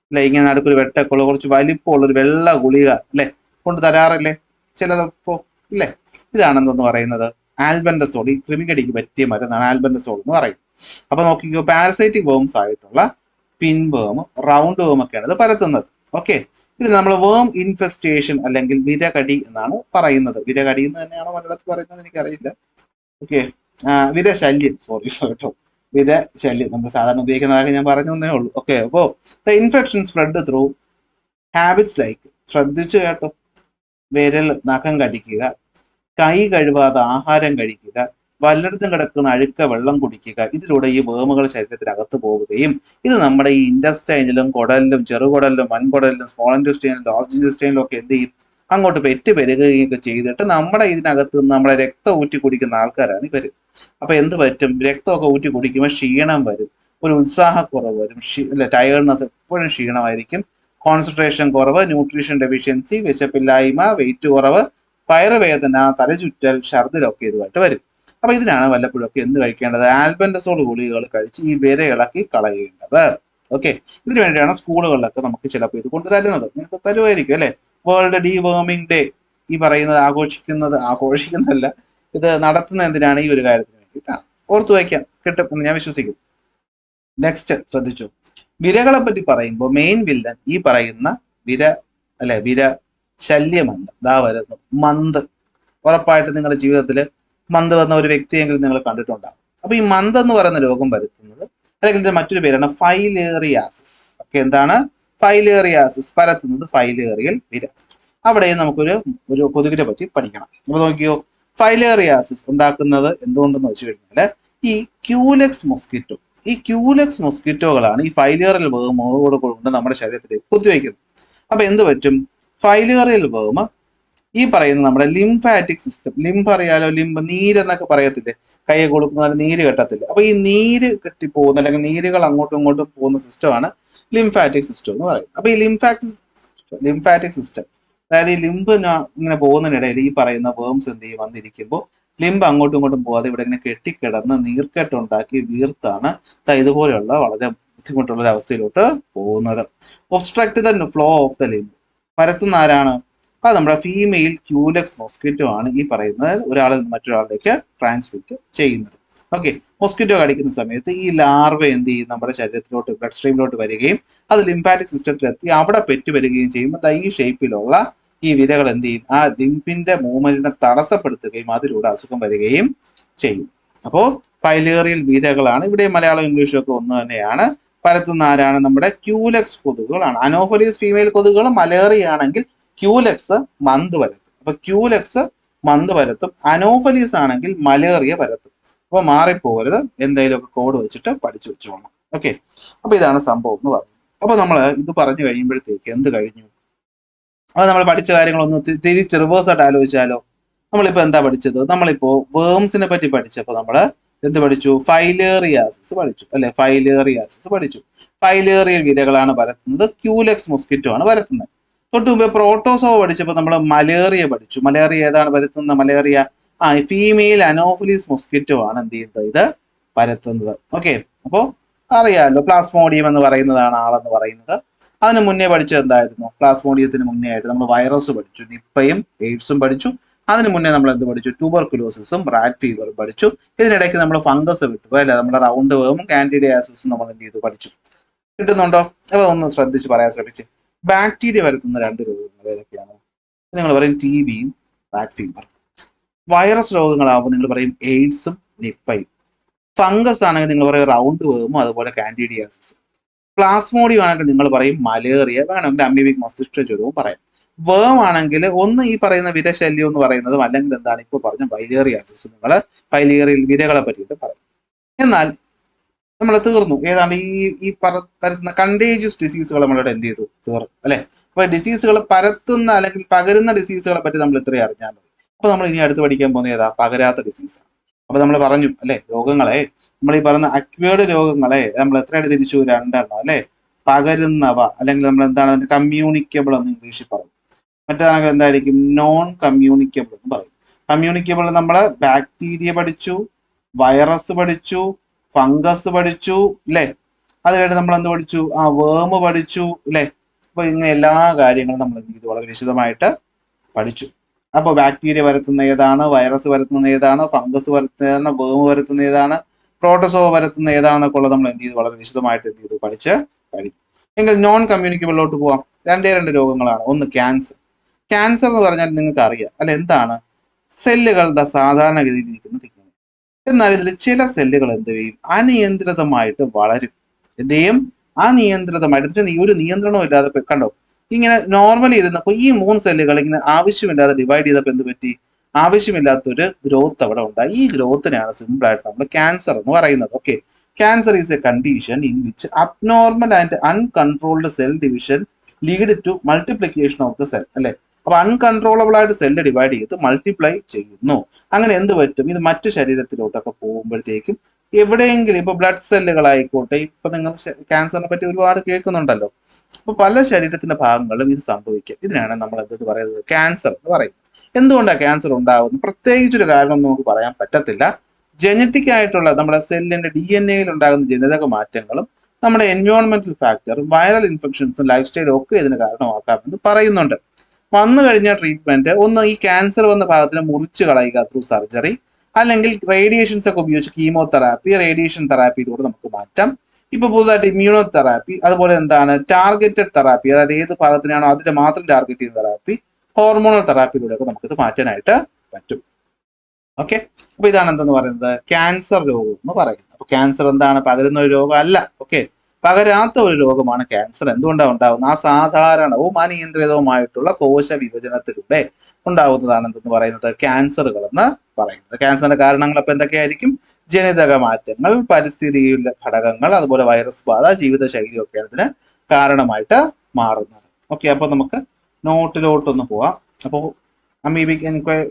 അല്ലെ, ഇങ്ങനെ നടുക്കൊരു വെട്ടക്കുള്ള കുറച്ച് വലിപ്പമുള്ള ഒരു വെള്ള ഗുളിക അല്ലെ കൊണ്ട് തരാറില്ലേ ചിലപ്പോ ഇല്ലേ? ഇതാണെന്തെന്ന് പറയുന്നത്? ആൽബൻഡസോൾ. ഈ കൃമികടിക്ക് പറ്റിയ മരുന്നാണ് ആൽബൻഡസോൾ എന്ന് പറയുന്നത്. അപ്പൊ നോക്കിക്കോ, പാരസൈറ്റിക് വേംസ് ആയിട്ടുള്ള പിൻ വേം, റൗണ്ട് വേം ഒക്കെയാണ് ഇത് പരത്തുന്നത്. ഓക്കെ, ഇത് നമ്മൾ വേം ഇൻഫെസ്റ്റേഷൻ അല്ലെങ്കിൽ വിരകടി എന്നാണ് പറയുന്നത്. വിരകടി എന്ന് തന്നെയാണോ മലയാളത്തിൽ പറയുന്നത് എനിക്കറിയില്ല. ഓക്കെ, വിരശല്യം, സോറി കേട്ടോ, വിരശല്യം നമ്മൾ സാധാരണ ഉപയോഗിക്കുന്നതൊക്കെ ഞാൻ പറഞ്ഞു തന്നേ ഉള്ളൂ. ഓക്കെ, അപ്പോൾ the infection spread through habits like, ശ്രദ്ധിച്ചു കേട്ടോ, വിരൽ നഖം കടിക്കുക, കൈ കഴുകാതെ ആഹാരം കഴിക്കുക, വല്ലയിടത്തും കിടക്കുന്ന അഴുക്ക വെള്ളം കുടിക്കുക. ഇതിലൂടെ ഈ വേമുകൾ ശരീരത്തിനകത്ത് പോവുകയും ഇത് നമ്മുടെ ഈ ഇൻഡസ്റ്റൈനിലും കുടലിലും ചെറുകുടലിലും വൻകുടലിലും സ്മോൾ ഇൻഡസ്റ്റൈനിലും ലാർജ് ഇൻഡസ്റ്റൈനിലും ഒക്കെ എന്ത് ചെയ്യും? അങ്ങോട്ട് പെറ്റ് പെരുകുകയും ഒക്കെ ചെയ്തിട്ട് നമ്മുടെ ഇതിനകത്ത് നിന്ന് നമ്മളെ രക്തം ഊറ്റി കുടിക്കുന്ന ആൾക്കാരാണ് ഇവർ. അപ്പൊ എന്ത് പറ്റും? രക്തമൊക്കെ ഊറ്റി കുടിക്കുമ്പോൾ ക്ഷീണം വരും, ഒരു ഉത്സാഹക്കുറവ് വരും, ടയർഡ്നെസ്, എപ്പോഴും ക്ഷീണമായിരിക്കും, കോൺസെൻട്രേഷൻ കുറവ്, ന്യൂട്രീഷൻ ഡെഫിഷ്യൻസി, വിശപ്പില്ലായ്മ, വെയിറ്റ് കുറവ്, വയറുവേദന, തലചുറ്റൽ, ഛർദിലൊക്കെ ഇതുമായിട്ട് വരും. അപ്പൊ ഇതിനാണ് വല്ലപ്പോഴൊക്കെ എന്ത് കഴിക്കേണ്ടത്? ആൽബൻഡസോൾ ഗുളികകൾ കഴിച്ച് ഈ വിര ഇളക്കി കളയേണ്ടത്. ഓക്കെ, ഇതിനു വേണ്ടിയാണ് സ്കൂളുകളിലൊക്കെ നമുക്ക് ചിലപ്പോൾ ഇത് കൊണ്ട് തരുന്നത്. നിങ്ങൾക്ക് തരുമായിരിക്കും അല്ലെ? വേൾഡ് ഡീവേമിംഗ് ഡേ ഈ പറയുന്നത് ആഘോഷിക്കുന്നതല്ല, ഇത് നടത്തുന്ന എന്തിനാണ്? ഈ ഒരു കാര്യത്തിന് വേണ്ടിയിട്ടാണ്. ഓർത്തു വയ്ക്കാം, കിട്ടും എന്ന് ഞാൻ വിശ്വസിക്കുന്നു. നെക്സ്റ്റ് ശ്രദ്ധിച്ചു, വിരകളെ പറ്റി പറയുമ്പോൾ മെയിൻ വില്ലൻ ഈ പറയുന്ന വിര ശല്യമല്ല. ദാ വരുന്നു മന്ത്. ഉറപ്പായിട്ട് നിങ്ങളുടെ ജീവിതത്തിൽ മന്ത് വന്ന ഒരു വ്യക്തിയെങ്കിലും നിങ്ങൾ കണ്ടിട്ടുണ്ടാകും. അപ്പൊ ഈ മന്ത് എന്ന് പറയുന്ന രോഗം വരുത്തുന്നത്, അല്ലെങ്കിൽ ഇതിന്റെ മറ്റൊരു പേരാണ് ഫൈലേറിയാസിസ്. ഓക്കെ, എന്താണ്? ഫൈലേറിയാസിസ് പരത്തുന്നത് ഫൈലേറിയൽ വിര. അവിടെയും നമുക്കൊരു കൊതുകിനെ പറ്റി പഠിക്കണം. അപ്പൊ നോക്കിയോ, ഫൈലേറിയാസിസ് ഉണ്ടാക്കുന്നത് എന്തുകൊണ്ടെന്ന് വെച്ച് കഴിഞ്ഞാൽ ഈ ക്യൂലെക്സ് മൊസ്കിറ്റോ, ഈ ക്യൂലെക്സ് മൊസ്കിറ്റോകളാണ് ഈ ഫൈലേറിയൽ വേമോട് കൊണ്ട് നമ്മുടെ ശരീരത്തിലേക്ക് കുത്തിവയ്ക്കുന്നത്. അപ്പൊ എന്ത് പറ്റും? ഫൈലേറിയൽ വേമ ഈ പറയുന്ന നമ്മുടെ ലിംഫാറ്റിക് സിസ്റ്റം, ലിംഫ് അറിയാലോ, നീരെന്നൊക്കെ പറയത്തില്ലേ, കൈ കൊടുക്കുന്ന നീര് കെട്ടത്തില്ല. അപ്പൊ ഈ നീര് കെട്ടിപ്പോകുന്ന അല്ലെങ്കിൽ നീരുകൾ അങ്ങോട്ടും ഇങ്ങോട്ടും പോകുന്ന സിസ്റ്റമാണ് ലിംഫാറ്റിക് സിസ്റ്റം എന്ന് പറയുന്നത്. അപ്പൊ ഈ ലിംഫാറ്റിക് സിസ്റ്റം, അതായത് ഈ ലിംബ് ഇങ്ങനെ പോകുന്നതിനിടയിൽ ഈ പറയുന്ന വേംസ് എന്ത് ചെയ്യും? വന്നിരിക്കുമ്പോൾ ലിംബ് അങ്ങോട്ടും ഇങ്ങോട്ടും പോകാതെ ഇവിടെ ഇങ്ങനെ കെട്ടിക്കിടന്ന് നീർക്കെട്ടുണ്ടാക്കി വീർത്താണ് ഇതുപോലെയുള്ള വളരെ ബുദ്ധിമുട്ടുള്ള ഒരു അവസ്ഥയിലോട്ട് പോകുന്നത്. Obstruct the flow of the limb. പരത്തുന്ന ആരാണ്? അത് നമ്മുടെ ഫീമെയിൽ ക്യൂലെക്സ് മൊസ്കിറ്റോ ആണ് ഈ പറയുന്നത് ഒരാളിൽ നിന്ന് മറ്റൊരാളിലേക്ക് ട്രാൻസ്മിറ്റ് ചെയ്യുന്നത്. ഓക്കെ, മൊസ്കിറ്റോ കടിക്കുന്ന സമയത്ത് ഈ ലാർവ എന്ത് ചെയ്യും? നമ്മുടെ ശരീരത്തിലോട്ട് ബ്ലഡ് സ്ട്രീമിലോട്ട് വരികയും അത് ലിംഫാറ്റിക് സിസ്റ്റത്തിലെത്തി അവിടെ പെറ്റുവരികയും ചെയ്യുമ്പോൾ ഈ ഷേപ്പിലുള്ള ഈ വിരകൾ എന്ത് ചെയ്യും? ആ ലിംഫിന്റെ മൂവ്മെന്റിനെ തടസ്സപ്പെടുത്തുകയും അതിലൂടെ അസുഖം വരികയും ചെയ്യും. അപ്പോൾ ഫൈലേറിയൽ വിരകളാണ്. ഇവിടെ മലയാളം ഇംഗ്ലീഷും ഒക്കെ ഒന്ന് തന്നെയാണ്. പരത്തുന്ന ആരാണ്? നമ്മുടെ ക്യൂലെക്സ് കൊതുകുകളാണ്. അനോഫലീസ് ഫീമെയിൽ കൊതുകുകൾ മലേറിയ ആണെങ്കിൽ ക്യൂലെക്സ് മന്ത് പരത്തും. അപ്പൊ ക്യൂലെക്സ് മന്ത് പരത്തും, അനോഫലീസ് ആണെങ്കിൽ മലേറിയ പരത്തും. അപ്പൊ മാറിപ്പോകരുത്, എന്തെങ്കിലുമൊക്കെ കോഡ് വെച്ചിട്ട് പഠിച്ചു വെച്ചോണം. ഓക്കെ, അപ്പൊ ഇതാണ് സംഭവം എന്ന് പറഞ്ഞു. അപ്പൊ നമ്മൾ ഇത് പറഞ്ഞു കഴിയുമ്പോഴത്തേക്ക് എന്ത് കഴിഞ്ഞു? അത് നമ്മൾ പഠിച്ച കാര്യങ്ങളൊന്ന് തിരിച്ച് റിവേഴ്സ് ആയിട്ട് ആലോചിച്ചാലോ. നമ്മളിപ്പോ എന്താ പഠിച്ചത്? നമ്മളിപ്പോ വേംസിനെ പറ്റി പഠിച്ചപ്പോ നമ്മള് എന്ത് പഠിച്ചു? ഫൈലേറിയാസിസ് പഠിച്ചു അല്ലെ? ഫൈലേറിയാസിസ് പഠിച്ചു. ഫൈലേറിയൽ വിരകളാണ് പരത്തുന്നത്, ക്യൂലെക്സ് മൊസ്കിറ്റോ ആണ് പരത്തുന്നത്. തൊട്ട് മുമ്പേ പ്രോട്ടോസോവ പഠിച്ചപ്പോൾ നമ്മൾ മലേറിയ പഠിച്ചു. മലേറിയ ഏതാണ് പരത്തുന്നത്? മലേറിയ ഫീമെയിൽ അനോഫിലിസ് മൊസ്കിറ്റോ ആണ് എന്ത് ചെയ്യുന്നത്, ഇത് പരത്തുന്നത്. ഓക്കെ, അപ്പോൾ അറിയാമല്ലോ പ്ലാസ്മോഡിയം എന്ന് പറയുന്നതാണ് ആളെന്ന് പറയുന്നത്. അതിന് മുന്നേ പഠിച്ചത് എന്തായിരുന്നു? പ്ലാസ്മോഡിയത്തിന് മുന്നേ ആയിട്ട് നമ്മൾ വൈറസ് പഠിച്ചു, നിപ്പയും എയ്ഡ്സും പഠിച്ചു. അതിന് മുന്നേ നമ്മൾ എന്ത് പഠിച്ചു? ട്യൂബർകുലോസിസും റാറ്റ് ഫീവറും പഠിച്ചു. ഇതിനിടയ്ക്ക് നമ്മൾ ഫംഗസ് വിട്ടു അല്ലെ, നമ്മുടെ റൗണ്ട് വേമും കാൻഡിഡിയാസിസും നമ്മൾ എന്ത് ചെയ്തു? പഠിച്ചു. കിട്ടുന്നുണ്ടോ? അപ്പോൾ ഒന്ന് ശ്രദ്ധിച്ച് പറയാൻ ശ്രമിച്ച്. ബാക്ടീരിയ വരുത്തുന്ന 2 രോഗങ്ങൾ ഏതൊക്കെയാണ്? നിങ്ങൾ പറയും ടി ബിയും റാറ്റ് ഫീവർ. വൈറസ് രോഗങ്ങളാകുമ്പോൾ നിങ്ങൾ പറയും എയ്ഡ്സും നിപ്പയും. ഫംഗസ് ആണെങ്കിൽ നിങ്ങൾ പറയും റൗണ്ട് വേമും അതുപോലെ കാൻഡിഡിയാസിസും. പ്ലാസ്മോഡിയം ആണെങ്കിൽ നിങ്ങൾ പറയും മലേറിയ, വേണമെങ്കിൽ അമീബിക് മസ്തിഷ്ക ജ്വരവും പറയാം. വേം ആണെങ്കിൽ ഒന്ന് ഈ പറയുന്ന വിരശല്യം എന്ന് പറയുന്നതും, അല്ലെങ്കിൽ എന്താണ് ഇപ്പോൾ പറഞ്ഞ വൈലേറിയാസിസ്, നിങ്ങൾ വൈലേറിയൽ വിരകളെ പറ്റിയിട്ട് പറയും. എന്നാൽ നമ്മൾ തീർന്നു. ഏതാണ്ട് ഈ പരത്തുന്ന കണ്ടേജിയസ് ഡിസീസുകൾ നമ്മളിവിടെ എന്ത് ചെയ്തു? തീർന്നു അല്ലെ. അപ്പൊ ഡിസീസുകൾ പരത്തുന്ന അല്ലെങ്കിൽ പകരുന്ന ഡിസീസുകളെ പറ്റി നമ്മൾ ഇത്രയും അറിഞ്ഞാൽ മതി. അപ്പൊ നമ്മൾ ഇനി അടുത്ത് പഠിക്കാൻ പോകുന്ന ഏതാ? പകരാത്ത ഡിസീസാണ്. അപ്പൊ നമ്മൾ പറഞ്ഞു അല്ലെ, രോഗങ്ങളെ നമ്മൾ ഈ പറയുന്ന അക്വേർഡ് രോഗങ്ങളെ നമ്മൾ എത്രയായിട്ട് തിരിച്ചു? 2 എണ്ണം അല്ലെ. പകരുന്നവ, അല്ലെങ്കിൽ നമ്മൾ എന്താണ് അതിന്റെ കമ്മ്യൂണിക്കബിൾ എന്ന് ഇംഗ്ലീഷിൽ പറയും. മറ്റേതാണെങ്കിൽ എന്തായിരിക്കും? നോൺ കമ്മ്യൂണിക്കബിൾ എന്ന് പറയും. കമ്മ്യൂണിക്കബിൾ നമ്മൾ ബാക്ടീരിയ പഠിച്ചു, വൈറസ് പഠിച്ചു, ഫംഗസ് പഠിച്ചു അല്ലെ. അത് കഴിഞ്ഞ് നമ്മൾ എന്ത് പഠിച്ചു? വേമ് പഠിച്ചു അല്ലെ. അപ്പൊ ഇങ്ങനെ എല്ലാ കാര്യങ്ങളും നമ്മൾ എന്ത് ചെയ്തു? വളരെ വിശദമായിട്ട് പഠിച്ചു. അപ്പോൾ ബാക്ടീരിയ വരുത്തുന്ന ഏതാണ്, വൈറസ് വരുത്തുന്ന ഏതാണ്, ഫംഗസ് വരുത്തുന്ന ഏതാണ്, വേമ് വരുത്തുന്ന ഏതാണ്, പ്രോട്ടോസോവ വരുത്തുന്ന ഏതാണെന്നൊക്കെ ഉള്ളത് നമ്മൾ എന്ത് ചെയ്തു? വളരെ വിശദമായിട്ട് എന്ത് ചെയ്തു? പഠിച്ച് കഴിഞ്ഞു. എങ്കിൽ നോൺ കമ്മ്യൂണിക്കബിളിലോട്ട് പോവാം. 2 രോഗങ്ങളാണ്. ഒന്ന് ക്യാൻസർ. ക്യാൻസർ എന്ന് പറഞ്ഞാൽ നിങ്ങൾക്ക് അറിയാം അല്ലെ, എന്താണ്? സെല്ലുകളുടെ സാധാരണഗതിയിൽ ഇരിക്കുന്നത് ഇങ്ങനെ. എന്നാൽ ഇതിൽ ചില സെല്ലുകൾ എന്ത് ചെയ്യും? അനിയന്ത്രിതമായിട്ട് വളരും. എന്ത് ചെയ്യും? അനിയന്ത്രിതമായിട്ട് ഒരു നിയന്ത്രണവും ഇല്ലാതെ കണ്ടോ, ഇങ്ങനെ നോർമലി ഇരുന്നപ്പോൾ ഈ 3 സെല്ലുകൾ ഇങ്ങനെ ആവശ്യമില്ലാതെ ഡിവൈഡ് ചെയ്തപ്പോൾ എന്ത് പറ്റി? ആവശ്യമില്ലാത്തൊരു ഗ്രോത്ത് അവിടെ ഉണ്ടായി. ഈ ഗ്രോത്തിനെയാണ് സിമ്പിൾ ആയിട്ട് നമ്മൾ ക്യാൻസർ എന്ന് പറയുന്നത്. Okay, cancer is a condition in which abnormal and uncontrolled cell division lead to multiplication of the cell അല്ലെ. അപ്പൊ അൺകൺട്രോളബിൾ ആയിട്ട് സെല്ല് ഡിവൈഡ് ചെയ്ത് മൾട്ടിപ്ലൈ ചെയ്യുന്നു. അങ്ങനെ എന്ത് പറ്റും? ഇത് മറ്റു ശരീരത്തിലോട്ടൊക്കെ പോകുമ്പോഴത്തേക്കും എവിടെയെങ്കിലും ഇപ്പൊ ബ്ലഡ് സെല്ലുകളായിക്കോട്ടെ, ഇപ്പൊ നിങ്ങൾ ക്യാൻസറിനെ പറ്റി ഒരുപാട് കേൾക്കുന്നുണ്ടല്ലോ. അപ്പൊ പല ശരീരത്തിന്റെ ഭാഗങ്ങളിലും ഇത് സംഭവിക്കും. ഇതിനാണ് നമ്മൾ എന്ത് പറയുന്നത്? ക്യാൻസർ എന്ന് പറയുന്നത്. എന്തുകൊണ്ടാണ് ക്യാൻസർ ഉണ്ടാകുന്നത്? പ്രത്യേകിച്ചൊരു കാരണം നമുക്ക് പറയാൻ പറ്റത്തില്ല. ജനറ്റിക് ആയിട്ടുള്ള നമ്മുടെ സെല്ലിന്റെ DNA ഉണ്ടാകുന്ന ജനിതക മാറ്റങ്ങളും നമ്മുടെ എൻവയോൺമെന്റൽ ഫാക്ടർ, വൈറൽ ഇൻഫെക്ഷൻസും ലൈഫ് സ്റ്റൈലും ഒക്കെ ഇതിന് കാരണമാക്കാമെന്ന് പറയുന്നുണ്ട്. വന്നു കഴിഞ്ഞ ട്രീറ്റ്മെന്റ് ഒന്ന് ഈ ക്യാൻസർ വന്ന ഭാഗത്തിന് മുറിച്ച് കളയുക ത്രൂ സർജറി, അല്ലെങ്കിൽ റേഡിയേഷൻസ് ഒക്കെ ഉപയോഗിച്ച് കീമോതെറാപ്പി, റേഡിയേഷൻ തെറാപ്പിയിലൂടെ നമുക്ക് മാറ്റാം. ഇപ്പൊ പുതുതായിട്ട് ഇമ്മ്യൂണോ തെറാപ്പി, അതുപോലെ എന്താണ് ടാർഗറ്റഡ് തെറാപ്പി, അതായത് ഏത് ഭാഗത്തിനാണോ അതിന്റെ മാത്രം ടാർഗറ്റ് ചെയ്യുന്ന തെറാപ്പി, ഹോർമോണൽ തെറാപ്പിയിലൂടെയൊക്കെ നമുക്കിത് മാറ്റാനായിട്ട് പറ്റും. ഓക്കെ, അപ്പൊ ഇതാണ് എന്തെന്ന് പറയുന്നത്? ക്യാൻസർ രോഗം എന്ന് പറയുന്നത്. അപ്പൊ ക്യാൻസർ എന്താണ്? പകരുന്ന ഒരു രോഗം അല്ല. ഓക്കെ, പകരാത്ത ഒരു രോഗമാണ് ക്യാൻസർ. എന്തുകൊണ്ടാണ് ഉണ്ടാകുന്നത്? അസാധാരണവും അനിയന്ത്രിതവുമായിട്ടുള്ള കോശ വിഭജനത്തിലൂടെ ഉണ്ടാകുന്നതാണ് എന്തെന്ന് പറയുന്നത്? ക്യാൻസറുകൾ എന്ന് പറയുന്നത്. ക്യാൻസറിന്റെ കാരണങ്ങൾ അപ്പൊ എന്തൊക്കെയായിരിക്കും? ജനിതക മാറ്റങ്ങൾ, പരിസ്ഥിതിയിലെ ഘടകങ്ങൾ, അതുപോലെ വൈറസ് ബാധ, ജീവിതശൈലി ഒക്കെയാണ് ഇതിന് കാരണമായിട്ട് മാറുന്നത്. ഓക്കെ, അപ്പൊ നമുക്ക് നോട്ടിലോട്ടൊന്ന് പോവാം. അപ്പോൾ അമീബിക്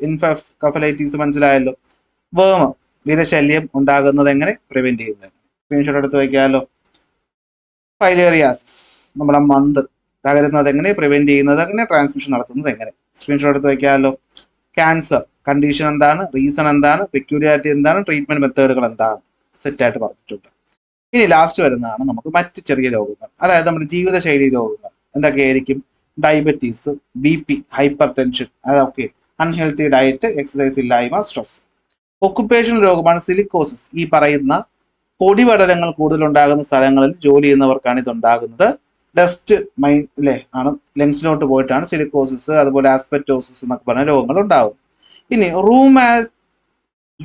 എൻകഫലൈറ്റിസ് മനസ്സിലായല്ലോ. വേമ്, വിരശല്യം ഉണ്ടാകുന്നത് എങ്ങനെ? പ്രിവെന്റ് ചെയ്യുന്നത്. സ്ക്രീൻഷോട്ട് എടുത്ത് വയ്ക്കാമല്ലോ. ഫൈലേറിയാസിസ്, നമ്മുടെ മന്ത് പകരുന്നത് എങ്ങനെ? പ്രിവെന്റ് ചെയ്യുന്നത് എങ്ങനെ? ട്രാൻസ്മിഷൻ നടത്തുന്നത് എങ്ങനെ? സ്ക്രീൻഷോട്ട് എടുത്ത് വയ്ക്കാമല്ലോ. ക്യാൻസർ കണ്ടീഷൻ എന്താണ്? റീസൺ എന്താണ്? പെക്യൂരിയാരിറ്റി എന്താണ്? ട്രീറ്റ്മെന്റ് മെത്തേഡുകൾ എന്താണ്? സെറ്റായിട്ട് പറഞ്ഞിട്ടുണ്ട്. ഇനി ലാസ്റ്റ് വരുന്നതാണ് നമുക്ക് മറ്റ് ചെറിയ രോഗങ്ങൾ, അതായത് നമ്മുടെ ജീവിതശൈലി രോഗങ്ങൾ. എന്തൊക്കെയായിരിക്കും? ഡയബറ്റീസ്, BP, ഹൈപ്പർ ടെൻഷൻ, അതൊക്കെ അൺഹെൽത്തി ഡയറ്റ്, എക്സസൈസ് ഇല്ലായ്മ, സ്ട്രെസ്. ഒക്കുപേഷണൽ രോഗമാണ് സിലിക്കോസിസ്. ഈ പറയുന്ന പൊടിപടലങ്ങൾ കൂടുതലുണ്ടാകുന്ന സ്ഥലങ്ങളിൽ ജോലി ചെയ്യുന്നവർക്കാണ് ഇതുണ്ടാകുന്നത്. ഡസ്റ്റ് അല്ലേ ആണ് ലങ്സിലോട്ട് പോയിട്ടാണ് സിലിക്കോസിസ്, അതുപോലെ ആസ്പെറ്റോസിസ് എന്നൊക്കെ പറഞ്ഞ രോഗങ്ങൾ ഉണ്ടാകുന്നത്. ഇനി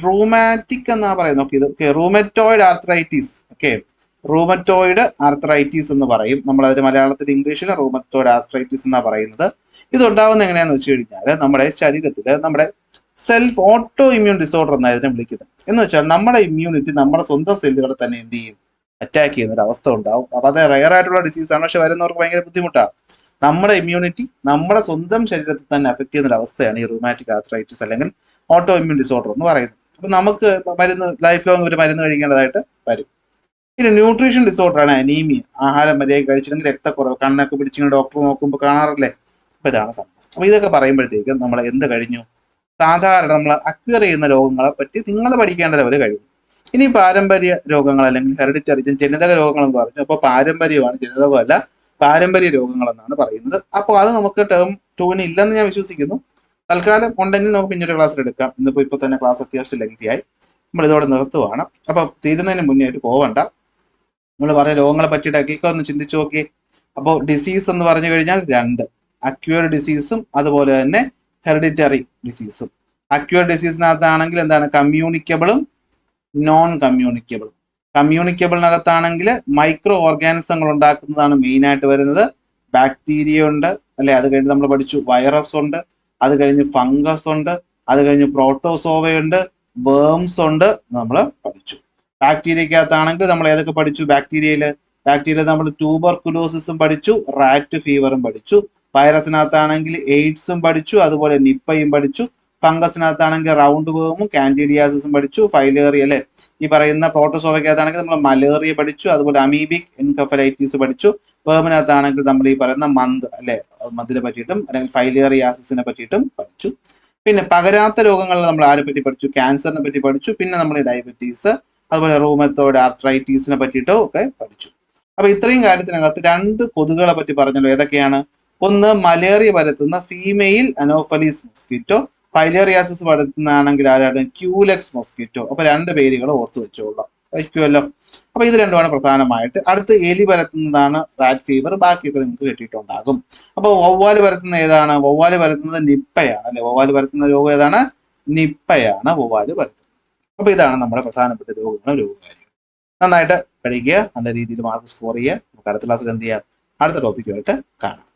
റൂമാറ്റിക് എന്നാ പറയുന്നത്. ഓക്കെ, ഇത് rheumatoid arthritis. Okay, rheumatoid arthritis എന്ന് പറയും നമ്മൾ അതിന് മലയാളത്തിൽ, ഇംഗ്ലീഷിൽ റൂമറ്റോയിഡ് ആർത്രൈറ്റിസ് എന്നാ പറയുന്നത്. ഇത് ഉണ്ടാകുന്നത് എങ്ങനെയാന്ന് വെച്ച് കഴിഞ്ഞാൽ നമ്മുടെ ശരീരത്തിൽ നമ്മുടെ സെൽഫ് ഓട്ടോ ഇമ്മ്യൂൺ ഡിസോർഡർ എന്നാണ് ഇതിനെ വിളിക്കുന്നത്. എന്ന് വെച്ചാൽ നമ്മുടെ ഇമ്മ്യൂണിറ്റി നമ്മുടെ സ്വന്തം സെല്ലുകളെ തന്നെ എന്ത് ചെയ്യും? അറ്റാക്ക് ചെയ്യുന്ന ഒരു അവസ്ഥ ഉണ്ടാവും. അപ്പൊ അത് റയർ ആയിട്ടുള്ള ഡിസീസാണ്, പക്ഷെ വരുന്നവർക്ക് ഭയങ്കര ബുദ്ധിമുട്ടാണ്. നമ്മുടെ ഇമ്മ്യൂണിറ്റി നമ്മുടെ സ്വന്തം ശരീരത്തിൽ തന്നെ അഫക്ട് ചെയ്യുന്ന ഒരു അവസ്ഥയാണ് ഈ റൂമാറ്റിക് ആർത്രൈറ്റിസ് അല്ലെങ്കിൽ ഓട്ടോ ഇമ്മ്യൂൺ ഡിസോർഡർ എന്ന് പറയുന്നത്. അപ്പൊ നമുക്ക് മരുന്ന് ലൈഫ് ലോങ് ഒരു മരുന്ന് കഴിക്കേണ്ടതായിട്ട് വരും. പിന്നെ ന്യൂട്രീഷൻ ഡിസോർഡർ ആണ് അനീമിയ. ആഹാരം മര്യാദ കഴിച്ചില്ലെങ്കിൽ രക്തക്കുറവ്, കണ്ണൊക്കെ പിടിച്ചിങ്ങനെ ഡോക്ടർ നോക്കുമ്പോൾ കാണാറില്ലേ? അപ്പൊ ഇതാണ് സംഭവം. അപ്പൊ ഇതൊക്കെ പറയുമ്പോഴത്തേക്കും നമ്മൾ എന്ത് കഴിഞ്ഞു? സാധാരണ നമ്മൾ അക്വയർ ചെയ്യുന്ന രോഗങ്ങളെ പറ്റി നിങ്ങൾ പഠിക്കേണ്ട ലെവല് കഴിഞ്ഞു. ഇനി പാരമ്പര്യ രോഗങ്ങൾ അല്ലെങ്കിൽ ഹെറിഡിറ്ററി, ജനിതക രോഗങ്ങൾ എന്ന് പറഞ്ഞു. അപ്പോൾ പാരമ്പര്യമാണ്, ജനിതകമല്ല, പാരമ്പര്യ രോഗങ്ങൾ എന്നാണ് പറയുന്നത്. അപ്പോൾ അത് നമുക്ക് ടേം 2 ഇല്ലെന്ന് ഞാൻ വിശ്വസിക്കുന്നു. തൽക്കാലം ഉണ്ടെങ്കിൽ നമുക്ക് പിന്നീട് ക്ലാസ്സിൽ എടുക്കാം. ഇപ്പൊ തന്നെ ക്ലാസ് അത്യാവശ്യം ലെങ്തിയായി. നമ്മൾ ഇതോടെ നിർത്തുവാണ്. അപ്പൊ തീരുന്നതിന് മുന്നേറ്റ് പോവണ്ട. നമ്മൾ പറഞ്ഞ രോഗങ്ങളെ പറ്റിയിട്ടൊക്കെ ഒന്ന് ചിന്തിച്ചു നോക്കി. അപ്പോൾ ഡിസീസ് എന്ന് പറഞ്ഞു കഴിഞ്ഞാൽ 2: അക്യൂർഡ് ഡിസീസും അതുപോലെ തന്നെ ഹെറിഡിറ്ററി ഡിസീസും. അക്യൂർഡ് ഡിസീസിനകത്താണെങ്കിൽ എന്താണ്? കമ്മ്യൂണിക്കബിളും നോൺ കമ്മ്യൂണിക്കബിളും. കമ്മ്യൂണിക്കബിളിനകത്താണെങ്കിൽ മൈക്രോ ഓർഗാനിസങ്ങൾ ഉണ്ടാക്കുന്നതാണ് മെയിൻ ആയിട്ട് വരുന്നത്. ബാക്ടീരിയ ഉണ്ട് അല്ലെ, അത് കഴിഞ്ഞ് നമ്മൾ പഠിച്ചു വൈറസ് ഉണ്ട്, അത് കഴിഞ്ഞ് ഫംഗസ് ഉണ്ട്, അത് കഴിഞ്ഞ് പ്രോട്ടോസോവയുണ്ട്, വേംസ് ഉണ്ട്, നമ്മൾ പഠിച്ചു. ബാക്ടീരിയക്കകത്താണെങ്കിൽ നമ്മൾ ഏതൊക്കെ പഠിച്ചു? ബാക്ടീരിയ നമ്മൾ ട്യൂബർകുലോസിസും പഠിച്ചു, റാറ്റ് ഫീവറും പഠിച്ചു. വൈറസിനകത്താണെങ്കിൽ എയ്ഡ്സും പഠിച്ചു, അതുപോലെ നിപ്പയും പഠിച്ചു. ഫംഗസിനകത്താണെങ്കിൽ റൗണ്ട് വേമും കാൻഡിഡിയാസിസും പഠിച്ചു. ഫൈലേറിയ അല്ലെ, ഈ പറയുന്ന പ്രോട്ടോസോവയ്ക്കകത്താണെങ്കിൽ നമ്മൾ മലേറിയ പഠിച്ചു, അതുപോലെ അമീബിക് എൻകഫലൈറ്റീസ് പഠിച്ചു. വേമിനകത്താണെങ്കിൽ നമ്മൾ ഈ പറയുന്ന മന്തിനെ പറ്റിയിട്ടും അല്ലെങ്കിൽ ഫൈലേറിയാസിസിനെ പറ്റിയിട്ടും പഠിച്ചു. പിന്നെ പകരാത്ത രോഗങ്ങളിൽ നമ്മൾ ആരെ പറ്റി പഠിച്ചു? ക്യാൻസറിനെ പറ്റി പഠിച്ചു. പിന്നെ നമ്മൾ ഡയബറ്റീസ്, അതുപോലെ റൂമത്തോയിഡ് ആർത്രൈറ്റീസിനെ പറ്റിയിട്ടും ഒക്കെ പഠിച്ചു. അപ്പൊ ഇത്രയും കാര്യത്തിനകത്ത് 2 കൊതുകുകളെ പറ്റി പറഞ്ഞല്ലോ. ഏതൊക്കെയാണ്? ഒന്ന് മലേറിയ പരത്തുന്ന ഫീമെയിൽ അനോഫലീസ് മോസ്കിറ്റോ, ഫൈലേറിയാസിസ് പരത്തുന്നതാണെങ്കിൽ ആരാണ്? Culex mosquito. അപ്പൊ 2 പേരുകൾ ഓർത്തു വെച്ചോളാം, വയ്ക്കുമല്ലോ. അപ്പൊ ഇത് രണ്ടുമാണ് പ്രധാനമായിട്ട്. അടുത്ത് എലി പരത്തുന്നതാണ് റാറ്റ് ഫീവർ. ബാക്കിയൊക്കെ നിങ്ങൾക്ക് കിട്ടിയിട്ടുണ്ടാകും. അപ്പൊ വവ്വാല് പരത്തുന്ന ഏതാണ്? വവ്വാല് പരത്തുന്നത് നിപ്പയാണ് അല്ലെ. വവ്വാല് പരത്തുന്ന രോഗം ഏതാണ്? നിപ്പയാണ് വവ്വാല് പരത്തുന്നത്. അപ്പൊ ഇതാണ് നമ്മുടെ പ്രധാനപ്പെട്ട രോഗങ്ങളും രോഗകാരികളും. നന്നായിട്ട് പഠിക്കുക, നല്ല രീതിയിൽ മാർക്ക് സ്കോർ ചെയ്യുക. നമുക്ക് അടുത്ത ക്ലാസ്സിൽ എന്ത് ചെയ്യാം? അടുത്ത ടോപ്പിക്കുമായിട്ട് കാണാം.